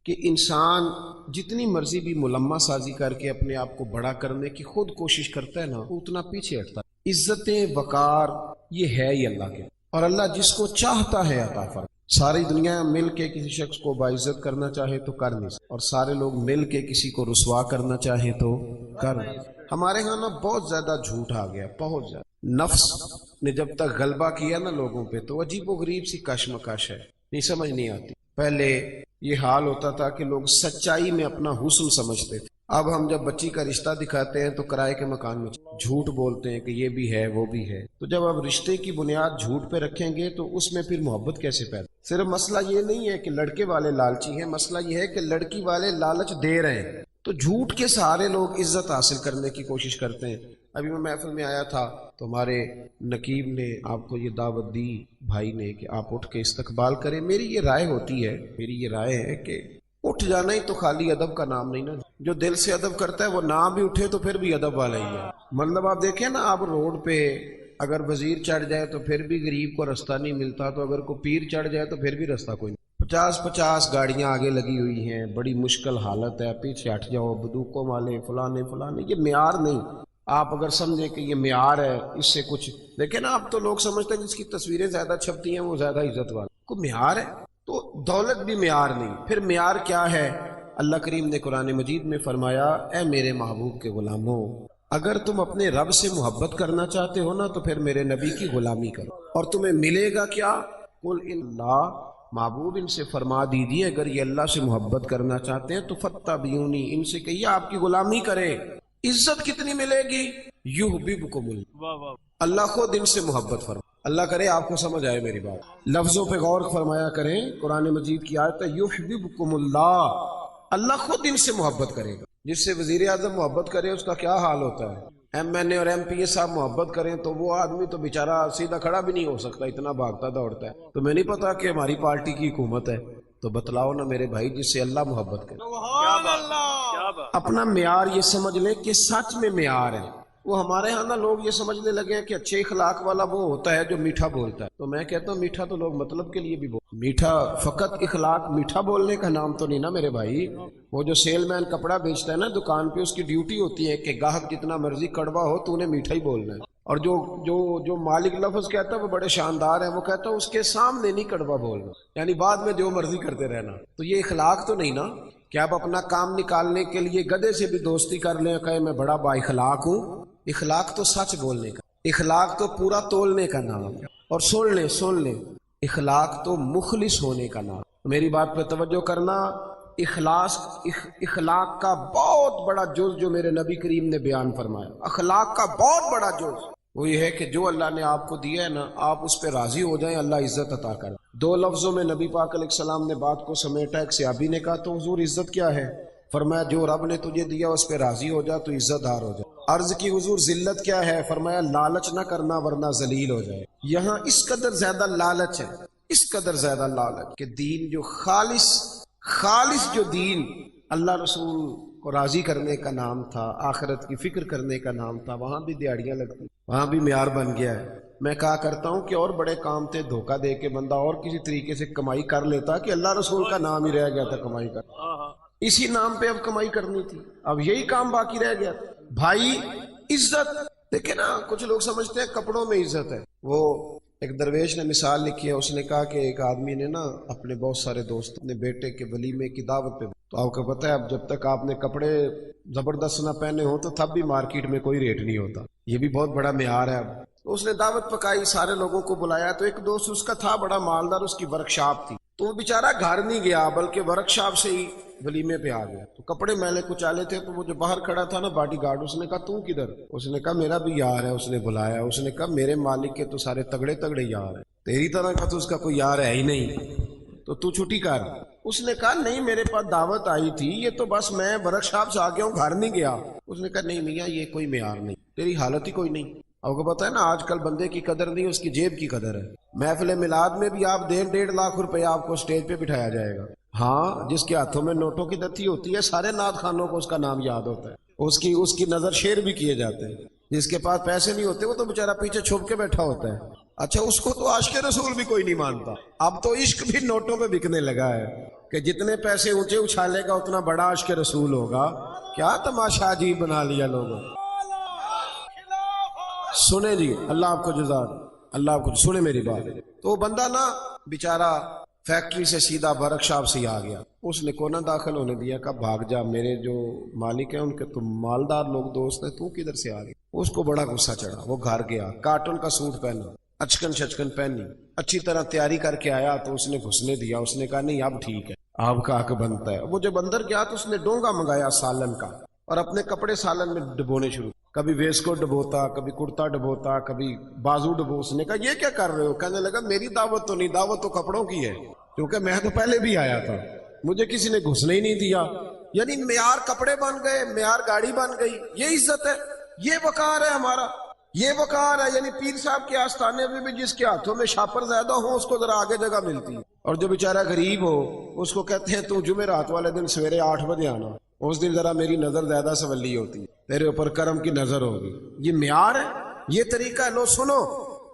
کہ انسان جتنی مرضی بھی ملمہ سازی کر کے اپنے آپ کو بڑا کرنے کی خود کوشش کرتا ہے نا، اتنا پیچھے ہٹتا ہے۔ عزتیں وقار یہ ہے ہی اللہ کے، اور اللہ جس کو چاہتا ہے عطا فرماتا۔ ساری دنیا مل کے کسی شخص کو باعزت کرنا چاہے تو کر نہیں سکتا، اور سارے لوگ مل کے کسی کو رسوا کرنا چاہے تو کر نہیں سکتا۔ ہمارے ہاں نا بہت زیادہ جھوٹ آ گیا، بہت زیادہ۔ نفس نے جب تک غلبہ کیا نا لوگوں پہ تو عجیب و غریب سی کشمکش ہے، نہیں سمجھ نہیں آتی۔ پہلے یہ حال ہوتا تھا کہ لوگ سچائی میں اپنا حسن سمجھتے تھے، اب ہم جب بچی کا رشتہ دکھاتے ہیں تو کرائے کے مکان میں جھوٹ بولتے ہیں کہ یہ بھی ہے وہ بھی ہے۔ تو جب اب رشتے کی بنیاد جھوٹ پہ رکھیں گے تو اس میں پھر محبت کیسے پیدا؟ صرف مسئلہ یہ نہیں ہے کہ لڑکے والے لالچی ہیں، مسئلہ یہ ہے کہ لڑکی والے لالچ دے رہے ہیں، تو جھوٹ کے سہارے لوگ عزت حاصل کرنے کی کوشش کرتے ہیں۔ ابھی میں محفل میں آیا تھا تو ہمارے نقیب نے آپ کو یہ دعوت دی بھائی نے کہ آپ اٹھ کے استقبال کریں۔ میری یہ رائے ہوتی ہے، میری یہ رائے ہے کہ اٹھ جانا ہی تو خالی ادب کا نام نہیں نا، جو دل سے ادب کرتا ہے وہ نہ بھی اٹھے تو پھر بھی ادب والا ہی ہے۔ مطلب آپ دیکھیں نا، آپ روڈ پہ اگر وزیر چڑھ جائے تو پھر بھی غریب کو رستہ نہیں ملتا، تو اگر کوئی پیر چڑھ جائے تو پھر بھی رستہ کوئی نہیں۔ 50 گاڑیاں آگے لگی ہوئی ہیں، بڑی مشکل حالت ہے، پیچھے ہٹ جاؤ، بندوقوں والے فلانے، یہ معیار نہیں۔ آپ اگر سمجھیں کہ یہ معیار ہے، اس سے کچھ دیکھیں نا، آپ تو لوگ سمجھتے ہیں جس کی تصویریں زیادہ چھپتی ہیں وہ زیادہ عزت والا، کوئی معیار ہے؟ تو دولت بھی معیار نہیں، پھر معیار کیا ہے؟ اللہ کریم نے قرآن مجید میں فرمایا، اے میرے محبوب کے غلاموں، اگر تم اپنے رب سے محبت کرنا چاہتے ہو نا تو پھر میرے نبی کی غلامی کرو، اور تمہیں ملے گا کیا؟ قل ان اللہ، محبوب ان سے فرما دیجیے اگر یہ اللہ سے محبت کرنا چاہتے ہیں تو فاتبعونی، ان سے کہیے آپ کی غلامی کریں۔ عزت کتنی ملے گی؟ یحببکم اللہ، اللہ خود ان سے محبت فرما۔ اللہ کرے آپ کو سمجھ آئے میری بات، لفظوں پہ غور فرمایا کریں۔ قرآن مجید کی آیت ہے یحببکم اللہ، اللہ خود ان سے محبت کرے گا۔ جس سے وزیر اعظم محبت کرے اس کا کیا حال ہوتا ہے؟ ایم این اے اور ایم پی اے صاحب محبت کریں تو وہ آدمی تو بیچارہ سیدھا کھڑا بھی نہیں ہو سکتا، اتنا بھاگتا دوڑتا ہے۔ تو میں نہیں پتا کہ ہماری پارٹی کی حکومت ہے، تو بتلاؤ نا میرے بھائی، جس سے اللہ محبت کرے۔ اپنا معیار یہ سمجھ لیں کہ سچ میں معیار ہے۔ وہ ہمارے ہاں نا لوگ یہ سمجھنے لگے ہیں کہ اچھے اخلاق والا وہ ہوتا ہے جو میٹھا بولتا ہے، تو میں کہتا ہوں میٹھا تو لوگ مطلب کے لیے بھی میٹھا فقط اخلاق میٹھا بولنے کا نام تو نہیں نا میرے بھائی۔ وہ جو سیل مین کپڑا بیچتا ہے نا دکان پہ، اس کی ڈیوٹی ہوتی ہے کہ گاہک جتنا مرضی کڑوا ہو تو انہیں میٹھا ہی بولنا ہے، اور جو مالک لفظ کہتا ہے وہ بڑے شاندار ہیں، وہ کہتا ہے اس کے سامنے نہیں کڑوا بولنا، یعنی بعد میں جو مرضی کرتے رہنا۔ تو یہ اخلاق تو نہیں نا کہ آپ اپنا کام نکالنے کے لیے گدھے سے بھی دوستی کر لیں، کہے میں بڑا با اخلاق ہوں۔ اخلاق تو سچ بولنے کا، اخلاق تو پورا تولنے کا نام ہے۔ اور سن لیں اخلاق تو مخلص ہونے کا نام۔ میری بات پہ توجہ کرنا، اخلاق کا بہت بڑا جز جو میرے نبی کریم نے بیان فرمایا، اخلاق کا بہت بڑا جز وہ یہ ہے کہ جو اللہ نے آپ کو دیا ہے نا، آپ اس پہ راضی ہو جائیں، اللہ عزت عطا کر۔ دو لفظوں میں نبی پاک علیہ السلام نے بات کو سمیٹا۔ ایک صحابی نے کہا تو حضور عزت کیا ہے؟ فرمایا جو رب نے تجھے دیا اس پہ راضی ہو جا تو عزت دار ہو جائے۔ عرض کی حضور ذلت کیا ہے؟ فرمایا لالچ نہ کرنا ورنہ ذلیل ہو جائے۔ یہاں اس قدر زیادہ لالچ ہے، اس قدر زیادہ لالچ کہ دین جو خالص جو دین اللہ رسول کو راضی کرنے کا نام تھا، آخرت کی فکر کرنے کا نام تھا، وہاں بھی دیہڑیاں لگتی، وہاں بھی معیار بن گیا ہے۔ میں کہا کرتا ہوں کہ اور بڑے کام تھے، دھوکہ دے کے بندہ اور کسی طریقے سے کمائی کر لیتا کہ اللہ رسول کا نام ہی رہ گیا تھا کمائی کر، اسی نام پہ اب کمائی کرنی تھی، اب یہی کام باقی رہ گیا۔ بھائی عزت دیکھیں نا، کچھ لوگ سمجھتے ہیں کپڑوں میں عزت ہے۔ وہ ایک درویش نے مثال لکھی ہے، اس نے کہا کہ ایک آدمی نے نا اپنے بہت سارے دوست اپنے بیٹے کے ولیمے کی دعوت پہ، تو آپ کو پتہ ہے اب جب تک آپ نے کپڑے زبردست نہ پہنے ہوں تو تب بھی مارکیٹ میں کوئی ریٹ نہیں ہوتا، یہ بھی بہت بڑا معیار ہے۔ اب اس نے دعوت پکائی، سارے لوگوں کو بلایا، تو ایک دوست اس کا تھا بڑا مالدار، اس کی ورکشاپ تھی، تو وہ بیچارہ گھر نہیں گیا بلکہ ورکشاپ سے ہی ولیمے پہ آ گیا۔ تو کپڑے میلے کچالے تھے، تو وہ جو باہر کھڑا تھا نا باڈی گارڈ، اس نے کہا تو کدھر؟ اس نے کہا میرا بھی یار ہے، اس نے بلایا۔ اس نے کہا میرے مالک کے تو سارے تگڑے یار ہیں، تیری طرح کا تو اس کا کوئی یار ہے ہی نہیں، تو چھٹی کر۔ اس نے کہا نہیں میرے پاس دعوت آئی تھی، یہ تو بس میں ورک شاپ سے آ گیا ہوں، گھر نہیں گیا۔ اس نے کہا نہیں میاں یہ کوئی معیار نہیں، تیری حالت ہی کوئی نہیں۔ آپ کو پتا ہے نا آج کل بندے کی قدر نہیں، اس کی جیب کی قدر ہے۔ محفل میلاد میں بھی آپ 1.5 لاکھ روپے آپ کو سٹیج پہ بٹھایا جائے گا، ہاں جس کے ہاتھوں میں نوٹوں کی دتی ہوتی ہے، سارے نعت خانوں کو اس کا نام یاد ہوتا ہے، اس کی نظر شیر بھی کیے جاتے ہیں۔ جس کے پاس پیسے نہیں ہوتے وہ تو بیچارہ پیچھے چھپ کے بیٹھا ہوتا ہے۔ اچھا اس کو تو عاشق رسول بھی کوئی نہیں مانتا، اب تو عشق بھی نوٹوں پہ بکنے لگا ہے۔ کہ جتنے پیسے اونچے اچھالے گا اتنا بڑا عشق رسول ہوگا. کیا تماشا عجیب بنا لیا لوگوں. سنیں جی، اللہ آپ کو جزا، اللہ آپ کو سنیں میری بات. تو وہ بندہ نا بیچارہ فیکٹری سے سیدھا ورک شاپ سے ہی آ گیا. اس نے کو نہ داخل ہونے دیا کہ بھاگ جا، میرے جو مالک ہیں ان کے تو مالدار لوگ دوست ہیں، تو کدھر سے آ گیا. اس کو بڑا غصہ چڑھا. وہ گھر گیا، کاٹن کا سوٹ پہنا، اچکن شچکن پہنی، اچھی طرح تیاری کر کے آیا. تو اس نے گھسنے دیا. اس نے کہا نہیں اب ٹھیک ہے، آپ کا حق بنتا ہے. وہ جب اندر گیا تو اس نے ڈونگا منگایا سالن کا اور اپنے کپڑے سالن میں ڈبونے شروع. کبھی ویس کو ڈبوتا، کبھی کرتا ڈبوتا، کبھی بازو ڈبو. اس نے کہا یہ کیا کر رہے ہو؟ کہنے لگا میری دعوت تو نہیں، دعوت تو کپڑوں کی ہے، کیونکہ میں تو پہلے بھی آیا تھا، مجھے کسی نے گھسنے ہی نہیں دیا. یعنی معیار کپڑے بن گئے، معیار گاڑی بن گئی. یہ عزت ہے، یہ وقار ہے ہمارا، یہ وقار ہے. یعنی پیر صاحب کے آستانے میں بھی جس کے ہاتھوں میں شاپر زیادہ ہو اس کو ذرا آگے جگہ ملتی ہے، اور جو بیچارہ غریب ہو اس کو کہتے ہیں تو جمعرات والے دن سویرے 8 بجے آنا، اس دن ذرا میری نظر زیادہ سولی ہوتی ہے، تیرے اوپر کرم کی نظر ہوگی. یہ معیار ہے، یہ طریقہ ہے. لو سنو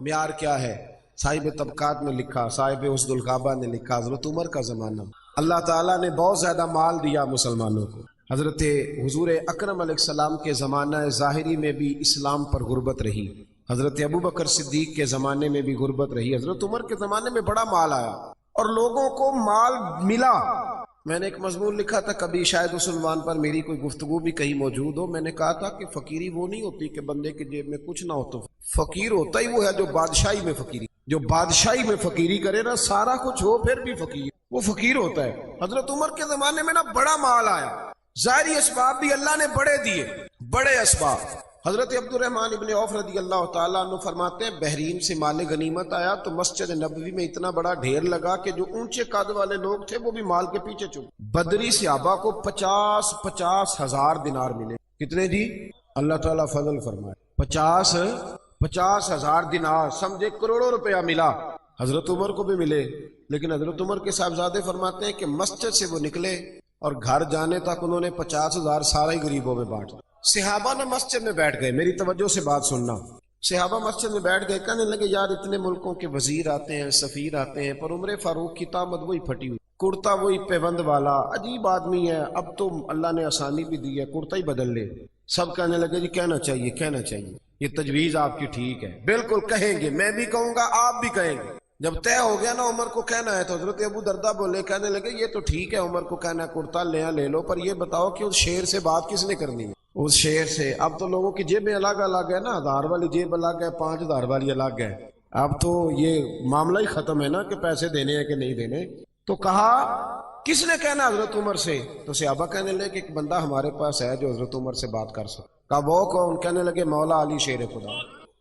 معیار کیا ہے. صاحب طبقات نے لکھا، صاحب اسد الغابہ نے لکھا، حضرت عمر کا زمانہ، اللہ تعالیٰ نے بہت زیادہ مال دیا مسلمانوں کو. حضرت حضور اکرم علیہ السلام کے زمانہ ظاہری میں بھی اسلام پر غربت رہی. حضرت ابوبکر صدیق کے زمانے میں بھی غربت رہی. حضرت عمر کے زمانے میں بڑا مال آیا اور لوگوں کو مال ملا. میں نے ایک مضمون لکھا تھا، کبھی شاید اس عنوان پر میری کوئی گفتگو بھی کہیں موجود ہو. میں نے کہا تھا کہ فقیری وہ نہیں ہوتی کہ بندے کے جیب میں کچھ نہ ہو تو فقیر ہوتا ہی وہ ہے جو بادشاہی میں فقیری، جو بادشاہی میں فقیری کرے نا، سارا کچھ ہو پھر بھی فقیر، وہ فقیر ہوتا ہے. حضرت عمر کے زمانے میں نا بڑا مال آیا، ظاہری اسباب بھی اللہ نے بڑے دیے، بڑے اسباب. حضرت عبد الرحمن ابن عوف رضی اللہ تعالیٰ عنہ فرماتے ہیں بحرین سے مال غنیمت آیا تو مسجد نبوی میں اتنا بڑا ڈھیر لگا کہ جو اونچے قد والے لوگ تھے وہ بھی مال کے پیچھے چھپ. بدری صحابہ کو 50 ہزار دینار ملے. کتنے جی؟ اللہ تعالیٰ فضل فرمائے. 50 ہزار دینار، سمجھے کروڑوں روپیہ ملا. حضرت عمر کو بھی ملے، لیکن حضرت عمر کے صاحبزادے فرماتے ہیں کہ مسجد سے وہ نکلے اور گھر جانے تک انہوں نے 50,000 سارے ہی غریبوں میں بانٹ. صحابہ نے مسجد میں بیٹھ گئے، میری توجہ سے بات سننا. صحابہ مسجد میں بیٹھ گئے، کہنے لگے یار اتنے ملکوں کے وزیر آتے ہیں، سفیر آتے ہیں، پر عمر فاروق کی طامت وہی پھٹی ہوئی، کرتا وہی پیوند والا، عجیب آدمی ہے. اب تو اللہ نے آسانی بھی دی ہے، کرتا ہی بدل لے. سب کہنے لگے جی کہنا چاہیے، کہنا چاہیے، یہ تجویز آپ کی ٹھیک ہے. بالکل کہیں گے، میں بھی کہوں گا، آپ بھی کہیں گے. جب طے ہو گیا نا عمر کو کہنا ہے تو حضرت ابو دردہ بولے، کہنے لگے یہ تو ٹھیک ہے عمر کو کہنا ہے کرتا لے لو، پر یہ بتاؤ کہ اس شیر سے بات کس نے کرنی ہے؟ اس شیر سے. اب تو لوگوں کی جیبیں الگ الگ ہے نا، 1000 والی جیب الگ ہے، 5000 والی الگ ہے. اب تو یہ معاملہ ہی ختم ہے نا کہ پیسے دینے ہیں کہ نہیں دینے. تو کہا کس نے کہنا حضرت عمر سے؟ تو صحابہ کہنے لگے کہ ایک بندہ ہمارے پاس ہے جو حضرت عمر سے بات کر سکتا. کہا وہ کون؟ کہنے لگے مولا علی شیر خدا،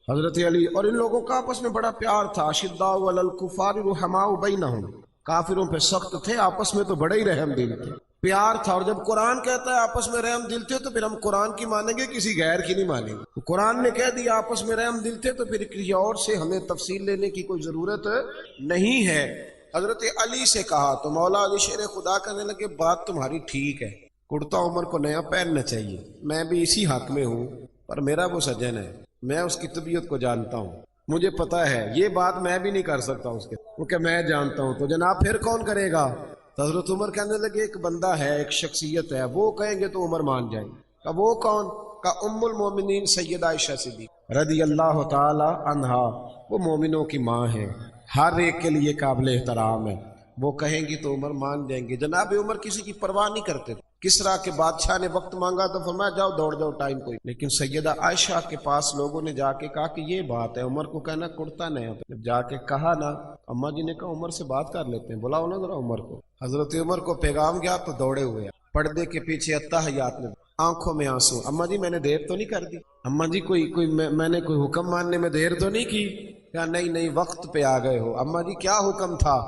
حضرت علی. اور ان لوگوں کا آپس میں بڑا پیار تھا. اشداء علی الکفار رحماء بینہم، کافروں پہ سخت تھے، آپس میں تو بڑے ہی رحم دل تھے، پیار تھا. اور جب قرآن کہتا ہے آپس میں رحم دل تھے تو پھر ہم قرآن کی مانیں گے، کسی غیر کی نہیں مانیں گے. قرآن نے کہہ دیا آپس میں رحم دل تھے تو پھر کسی اور سے ہمیں تفصیل لینے کی کوئی ضرورت نہیں ہے. حضرت علی سے کہا تو مولا علی شیر خدا کہنے لگے بات تمہاری ٹھیک ہے، کرتا عمر کو نیا پہننا چاہیے، میں بھی اسی حق میں ہوں، پر میرا وہ سجن ہے، میں اس کی طبیعت کو جانتا ہوں، مجھے پتا ہے یہ بات میں بھی نہیں کر سکتا اس کے، کیونکہ میں جانتا ہوں. تو جناب پھر کون کرے گا؟ تو حضرت عمر کہنے لگے ایک بندہ ہے، ایک شخصیت ہے، وہ کہیں گے تو عمر مان جائیں. کہ وہ کون؟ کہ ام المومنین سیدہ عائشہ صدیقہ رضی اللہ تعالی عنہا، وہ مومنوں کی ماں ہے، ہر ایک کے لیے قابل احترام ہے. وہ کہیں گی تو عمر مان جائیں گے. جناب عمر کسی کی پرواہ نہیں کرتے. کسرا کے بادشاہ نے وقت مانگا تو فرمایا جاؤ دوڑ جاؤ، ٹائم کوئی. لیکن سیدہ عائشہ کے پاس لوگوں نے جا کے کہا کہ یہ بات ہے، عمر کو کہنا کرتا نہیں. جب جا کے کہا نا، اما جی نے کہا عمر سے بات کر لیتے ہیں، بلاؤ نا ذرا عمر کو. حضرت عمر کو پیغام گیا تو دوڑے ہوئے، پردے کے پیچھے اتحیات میں، آنکھوں میں آنسو. اما جی میں نے دیر تو نہیں کر دی؟ اما جی میں نے کوئی حکم ماننے میں دیر تو نہیں کی؟ کہا نہیں وقت پہ آ گئے ہو. اما جی کیا حکم تھا؟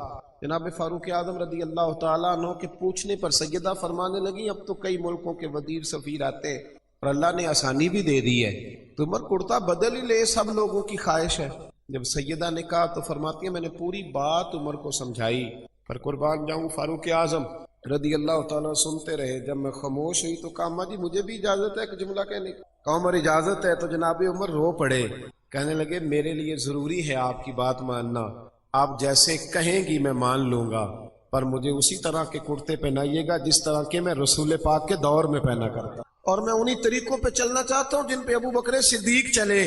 جناب فاروق اعظم رضی اللہ تعالیٰ عنہ کے پوچھنے پر سیدہ فرمانے لگی اب تو کئی ملکوں کے وزیر سفیر آتے اور اللہ نے آسانی بھی دے دی ہے، تو عمر کرتا بدل ہی لے، سب لوگوں کی خواہش ہے. جب سیدہ نے کہا تو فرماتی ہے میں نے پوری بات عمر کو سمجھائی، پر قربان جاؤں فاروق اعظم رضی اللہ تعالیٰ سنتے رہے. جب میں خاموش ہوئی تو کہا اما جی مجھے بھی اجازت ہے کہ جملہ کہنے کی. کہا عمر اجازت ہے. تو جناب عمر رو پڑے، کہنے لگے میرے لیے ضروری ہے آپ کی بات ماننا، آپ جیسے کہیں گی میں مان لوں گا، پر مجھے اسی طرح کے کرتے پہنائیے گا جس طرح کے میں رسول پاک کے دور میں پہنا کرتا، اور میں انہی طریقوں پہ چلنا چاہتا ہوں جن پہ ابو بکر صدیق چلے۔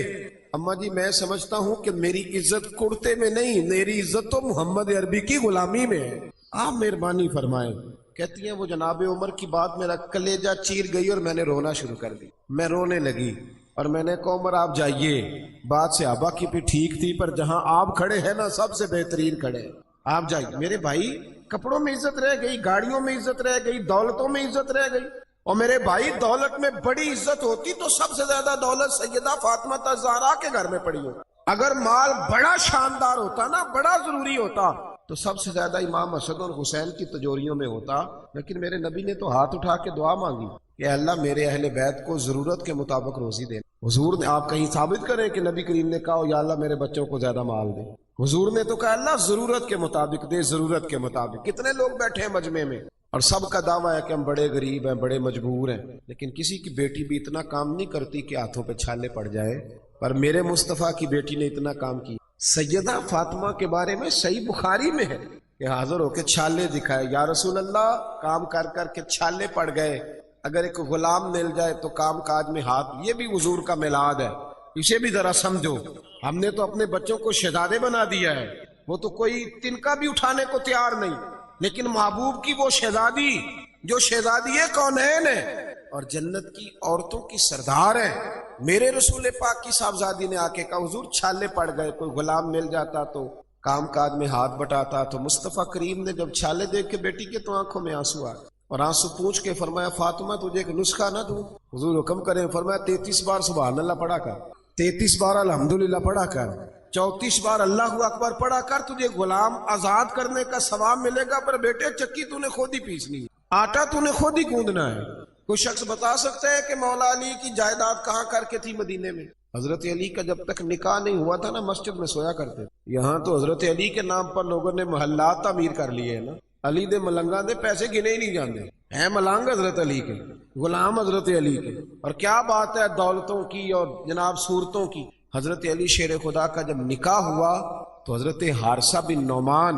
اما جی میں سمجھتا ہوں کہ میری عزت کرتے میں نہیں، میری عزت تو محمد عربی کی غلامی میں ہے، آپ مہربانی فرمائیں۔ کہتی ہیں وہ جناب عمر کی بات میرا کلیجہ چیر گئی اور میں نے رونا شروع کر دی، میں رونے لگی اور میں نے کہا عمر آپ جائیے، بات صحابہ کی بھی ٹھیک تھی پر جہاں آپ کھڑے ہیں نا سب سے بہترین کھڑے ہیں، آپ جائیے۔ میرے بھائی کپڑوں میں عزت رہ گئی، گاڑیوں میں عزت رہ گئی، دولتوں میں عزت رہ گئی، اور میرے بھائی دولت میں بڑی عزت ہوتی تو سب سے زیادہ دولت سیدہ فاطمہ الزہرا کے گھر میں پڑی ہوتی۔ اگر مال بڑا شاندار ہوتا نا، بڑا ضروری ہوتا تو سب سے زیادہ امام حسن اور حسین کی تجوریوں میں ہوتا، لیکن میرے نبی نے تو ہاتھ اٹھا کے دعا مانگی کہ اللہ میرے اہل بیت کو ضرورت کے مطابق روزی دے۔ حضور نے آپ کہیں ثابت کریں کہ نبی کریم نے کہا یا اللہ میرے بچوں کو زیادہ مال دے؟ حضور نے تو کہا اللہ ضرورت کے مطابق دے، ضرورت کے مطابق۔ کتنے لوگ بیٹھے ہیں مجمع میں اور سب کا دعویٰ ہے کہ ہم بڑے غریب ہیں، بڑے مجبور ہیں، لیکن کسی کی بیٹی بھی اتنا کام نہیں کرتی کہ ہاتھوں پہ چھالے پڑ جائے، پر میرے مصطفیٰ کی بیٹی نے اتنا کام کی۔ سیدہ فاطمہ کے بارے میں صحیح بخاری میں ہے کہ حاضر ہو کے چھالے دکھائے، یا رسول اللہ کام کر کر کے چھالے پڑ گئے، اگر ایک غلام مل جائے تو کام کاج میں ہاتھ، یہ بھی حضور کا میلاد ہے، اسے بھی ذرا سمجھو۔ ہم نے تو اپنے بچوں کو شہزادے بنا دیا ہے، وہ تو کوئی تنکا بھی اٹھانے کو تیار نہیں، لیکن محبوب کی وہ شہزادی جو شہزادی کونین ہے اور جنت کی عورتوں کی سردار ہے، میرے رسول پاک کی صاحبزادی نے آ کے کہا حضور چھالے پڑ گئے، کوئی غلام مل جاتا تو کام کاج میں ہاتھ بٹاتا، تو مصطفیٰ کریم نے جب چھالے دیکھ کے بیٹی کے تو آنکھوں میں آنسو آ گئے، اور آنسو پوچھ کے فرمایا فاطمہ تجھے ایک نسخہ نہ دوں؟ حضور حکم کریں، فرمایا 33 بار سبحان اللہ پڑھا کر، 33 بار الحمدللہ پڑھا کر، 34 بار اللہ اکبر پڑھا کر، تجھے غلام آزاد کرنے کا ثواب ملے گا، پر بیٹے چکی تو نے خود ہی پیسنی ہے، آٹا تو نے خود ہی گوندنا ہے۔ کوئی شخص بتا سکتا ہے کہ مولا علی کی جائیداد کہاں کر کے تھی؟ مدینے میں۔ حضرت علی کا جب تک نکاح نہیں ہوا تھا نا مسجد میں سویا کرتے، یہاں تو حضرت علی کے نام پر لوگوں نے محلات تعمیر کر لیے ہیں نا، علی دے ملنگاں دے پیسے گنے ہی نہیں جاندے ہیں، ملنگ حضرت علی کے، غلام حضرت علی کے، اور کیا بات ہے دولتوں کی اور جناب صورتوں کی۔ حضرت علی شیر خدا کا جب نکاح ہوا تو حضرت حارثہ بن نعمان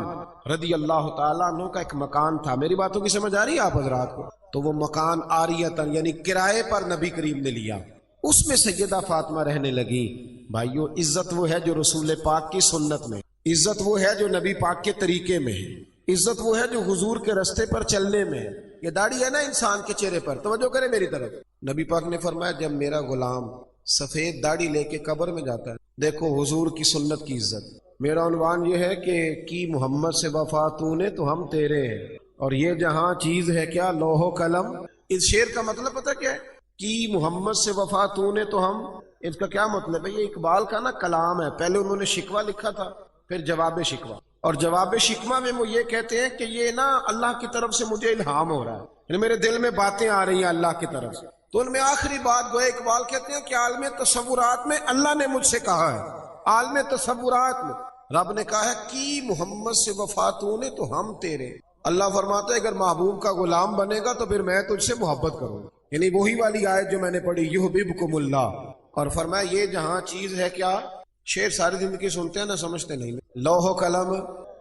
رضی اللہ تعالیٰ عنہ کا ایک مکان تھا، میری باتوں کی سمجھ آ رہی ہے آپ حضرات کو؟ تو وہ مکان عاریتاً یعنی کرائے پر نبی کریم نے لیا، اس میں سیدہ فاطمہ رہنے لگی۔ بھائیو عزت وہ ہے جو رسول پاک کی سنت میں، عزت وہ ہے جو نبی پاک کے طریقے میں ہے، عزت وہ ہے جو حضور کے رستے پر چلنے میں ہے۔ یہ داڑھی ہے نا انسان کے چہرے پر، توجہ کرے میری طرف، نبی پاک نے فرمایا جب میرا غلام سفید داڑھی لے کے قبر میں جاتا ہے، دیکھو حضور کی سنت کی عزت۔ میرا عنوان یہ ہے کہ کی محمد سے وفا تو نے تو ہم تیرے ہیں، اور یہ جہاں چیز ہے کیا لوح و قلم۔ اس شعر کا مطلب پتہ کیا ہے؟ کی محمد سے وفا تو نے تو ہم، اس کا کیا مطلب ہے؟ یہ اقبال کا نا کلام ہے، پہلے انہوں نے شکوہ لکھا تھا، پھر جواب شکوہ، اور جواب شکوہ میں وہ یہ کہتے ہیں کہ یہ نا اللہ کی طرف سے مجھے الہام ہو رہا ہے، یعنی میرے دل میں باتیں آ رہی ہیں اللہ کی طرف سے۔ تو ان میں آخری بات گویا اقبال کہتے ہیں کہ عالم تصورات میں اللہ نے مجھ سے کہا ہے، عالم تصورات میں رب نے کہا ہے کی محمد سے وفا تو نے تو ہم تیرے۔ اللہ فرماتا ہے اگر محبوب کا غلام بنے گا تو پھر میں تجھ سے محبت کروں گا، یعنی وہی والی آیت جو میں نے پڑھی یحببکم اللہ، اور فرمایا یہ جہاں چیز ہے کیا، شعر ساری زندگی سنتے ہیں نہ سمجھتے نہیں۔ لوح و قلم،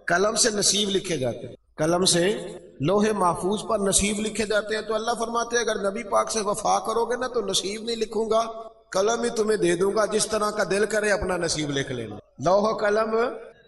قلم سے نصیب لکھے جاتے ہیں، قلم سے لوح محفوظ پر نصیب لکھے جاتے ہیں، تو اللہ فرماتے ہیں اگر نبی پاک سے وفا کرو گے نا تو نصیب نہیں لکھوں گا، قلم ہی تمہیں دے دوں گا، جس طرح کا دل کرے اپنا نصیب لکھ لینا۔ لوح و قلم،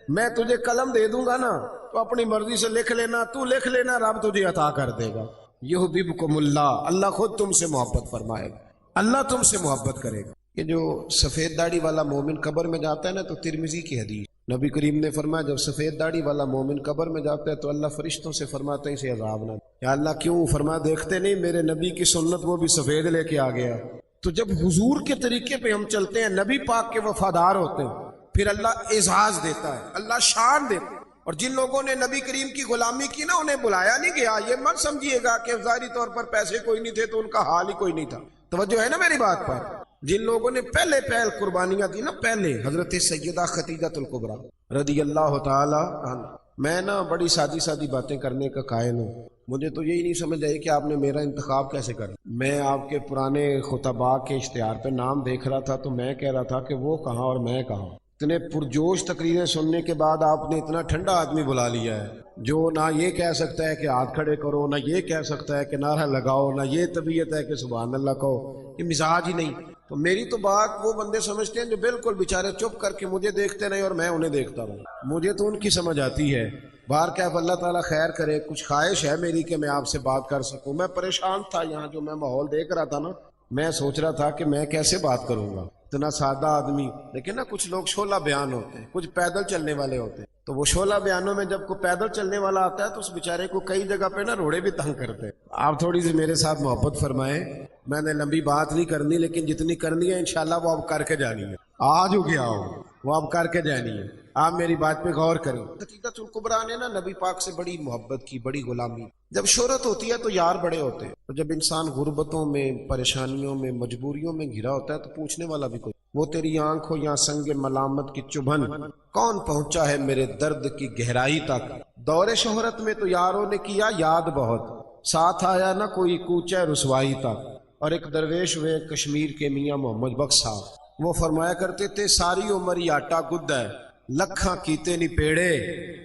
میں تجھے قلم دے دوں گا نا تو اپنی مرضی سے لکھ لینا، تو لکھ لینا، رب تجھے عطا کر دے گا۔ یحببکم اللہ، اللہ خود تم سے محبت فرمائے گا، اللہ تم سے محبت کرے گا۔ یہ جو سفید داڑھی والا مومن قبر میں جاتا ہے نا، تو ترمذی کی حدیث، نبی کریم نے فرمایا جب سفید داڑھی والا مومن قبر میں جاتا ہے تو اللہ فرشتوں سے فرماتا ہے اسے عذاب نہ دے۔ یا اللہ کیوں؟ فرمایا دیکھتے نہیں میرے نبی کی سنت وہ بھی سفید لے کے آ گیا۔ تو جب حضور کے طریقے پہ ہم چلتے ہیں، نبی پاک کے وفادار ہوتے ہیں، پھر اللہ اعزاز دیتا ہے، اللہ شان دیتا ہے۔ اور جن لوگوں نے نبی کریم کی غلامی کی نا انہیں بلایا نہیں گیا، یہ مت سمجھیے گا کہ ظاہری طور پر پیسے کوئی نہیں تھے تو ان کا حال ہی کوئی نہیں تھا۔ توجہ ہے نا میری بات پر؟ جن لوگوں نے پہلے قربانیاں دی نا، پہلے حضرت سیدہ خدیجہ الکبریٰ رضی اللہ تعالی عنہ۔ میں نا بڑی سادی سادی باتیں کرنے کا قائل ہوں، مجھے تو یہی نہیں سمجھ آئی کہ آپ نے میرا انتخاب کیسے کر۔ میں آپ کے پرانے خطباء کے اشتہار پہ نام دیکھ رہا تھا تو میں کہہ رہا تھا کہ وہ کہاں اور میں کہاں، اتنے پرجوش تقریریں سننے کے بعد آپ نے اتنا ٹھنڈا آدمی بلا لیا ہے جو نہ یہ کہہ سکتا ہے کہ ہاتھ کھڑے کرو، نہ یہ کہہ سکتا ہے کہ نعرہ لگاؤ، نہ یہ طبیعت ہے کہ سبحان اللہ کہو، یہ مزاج ہی نہیں۔ تو میری تو بات وہ بندے سمجھتے ہیں جو بالکل بیچارے چپ کر کے مجھے دیکھتے نہیں اور میں انہیں دیکھتا ہوں، مجھے تو ان کی سمجھ آتی ہے۔ باہر کیا اللہ تعالیٰ خیر کرے، کچھ خواہش ہے میری کہ میں آپ سے بات کر سکوں۔ میں پریشان تھا یہاں جو میں ماحول دیکھ رہا تھا نا، میں سوچ رہا تھا کہ میں کیسے بات کروں گا، اتنا سادہ آدمی۔ لیکن نا کچھ لوگ شعلہ بیان ہوتے ہیں، کچھ پیدل چلنے والے ہوتے ہیں، تو وہ شعلہ بیانوں میں جب کوئی پیدل چلنے والا آتا ہے تو اس بیچارے کو کئی جگہ پہ نا روڑے بھی تنگ کرتے ہیں۔ آپ تھوڑی سی میرے ساتھ محبت فرمائیں، میں نے لمبی بات نہیں کرنی، لیکن جتنی کرنی ہے انشاءاللہ وہ اب کر کے جانی ہے۔ آج ہو گیا ہو وہ اب کر کے جانی ہے، آپ میری بات پہ غور کریں۔ خدیجۃ الکبریٰ نے نا نبی پاک سے بڑی محبت کی، بڑی غلامی۔ جب شہرت ہوتی ہے تو یار بڑے ہوتے ہیں، تو جب انسان غربتوں میں، پریشانیوں میں، مجبوریوں میں گھرا ہوتا ہے تو پوچھنے والا بھی کوئی۔ وہ تیری آنکھ ہو یا سنگ ملامت کی چبھن، کون پہنچا ہے میرے درد کی گہرائی تک۔ دور شہرت میں تو یاروں نے کیا یاد بہت، ساتھ آیا نہ کوئی کوچہ رسوائی تک۔ اور ایک درویش ہوئے کشمیر کے میاں محمد بخش صاحب، وہ فرمایا کرتے تھے ساری عمر ہی آٹا گد ہے، لکھاں کیتے نہیں پیڑے،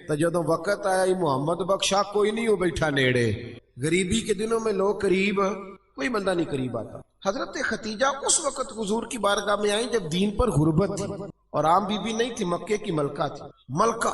تو جدوں وقت آیا ہی محمد بخشا کوئی نہیں ہو بیٹھا نیڑے۔ غریبی کے دنوں میں لوگ قریب، کوئی بندہ نہیں قریب آتا۔ حضرت ختیجہ اس وقت حضور کی بارگاہ میں آئیں جب دین پر غربت تھی، اور عام بی بی نہیں تھی، مکے کی ملکہ تھی۔ ملکہ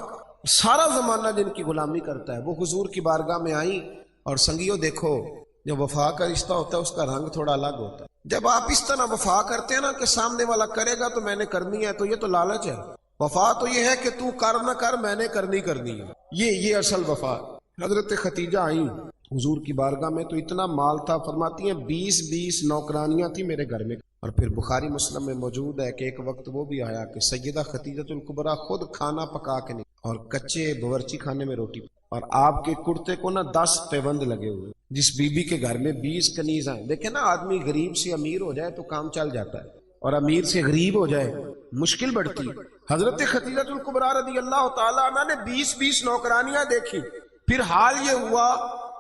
سارا زمانہ جن کی غلامی کرتا ہے، وہ حضور کی بارگاہ میں آئیں۔ اور سنگیو دیکھو، جب وفا کا رشتہ ہوتا ہے اس کا رنگ تھوڑا الگ ہوتا ہے۔ جب آپ اس طرح وفا کرتے ہیں نا کہ سامنے والا کرے گا تو میں نے کرنی ہے، تو یہ تو لالچ ہے۔ وفا تو یہ ہے کہ تو کر نہ کر، میں نے کرنی ہے، یہ اصل وفا۔ حضرت ختیجہ آئیں حضور کی بارگاہ میں تو اتنا مال تھا، فرماتی ہیں 20 نوکرانیاں تھیں میرے گھر میں۔ اور پھر بخاری مسلم میں موجود ہے کہ ایک وقت وہ بھی آیا کہ سیدہ خدیجۃ الکبریٰ خود کھانا پکا کے نہیں، اور کچے باورچی خانے میں روٹی، اور آپ کے کرتے کو نا 10 پیبند لگے ہوئے۔ جس بی بی کے گھر میں 20 کنیز ہیں، دیکھیں نا آدمی غریب سے امیر ہو جائے تو کام چل جاتا ہے، اور امیر سے غریب ہو جائے مشکل بڑھتی۔ حضرت خدیجۃ الکبریٰ رضی اللہ تعالیٰ عنہ نے 20 نوکرانیاں دیکھی۔ پھر حال یہ ہوا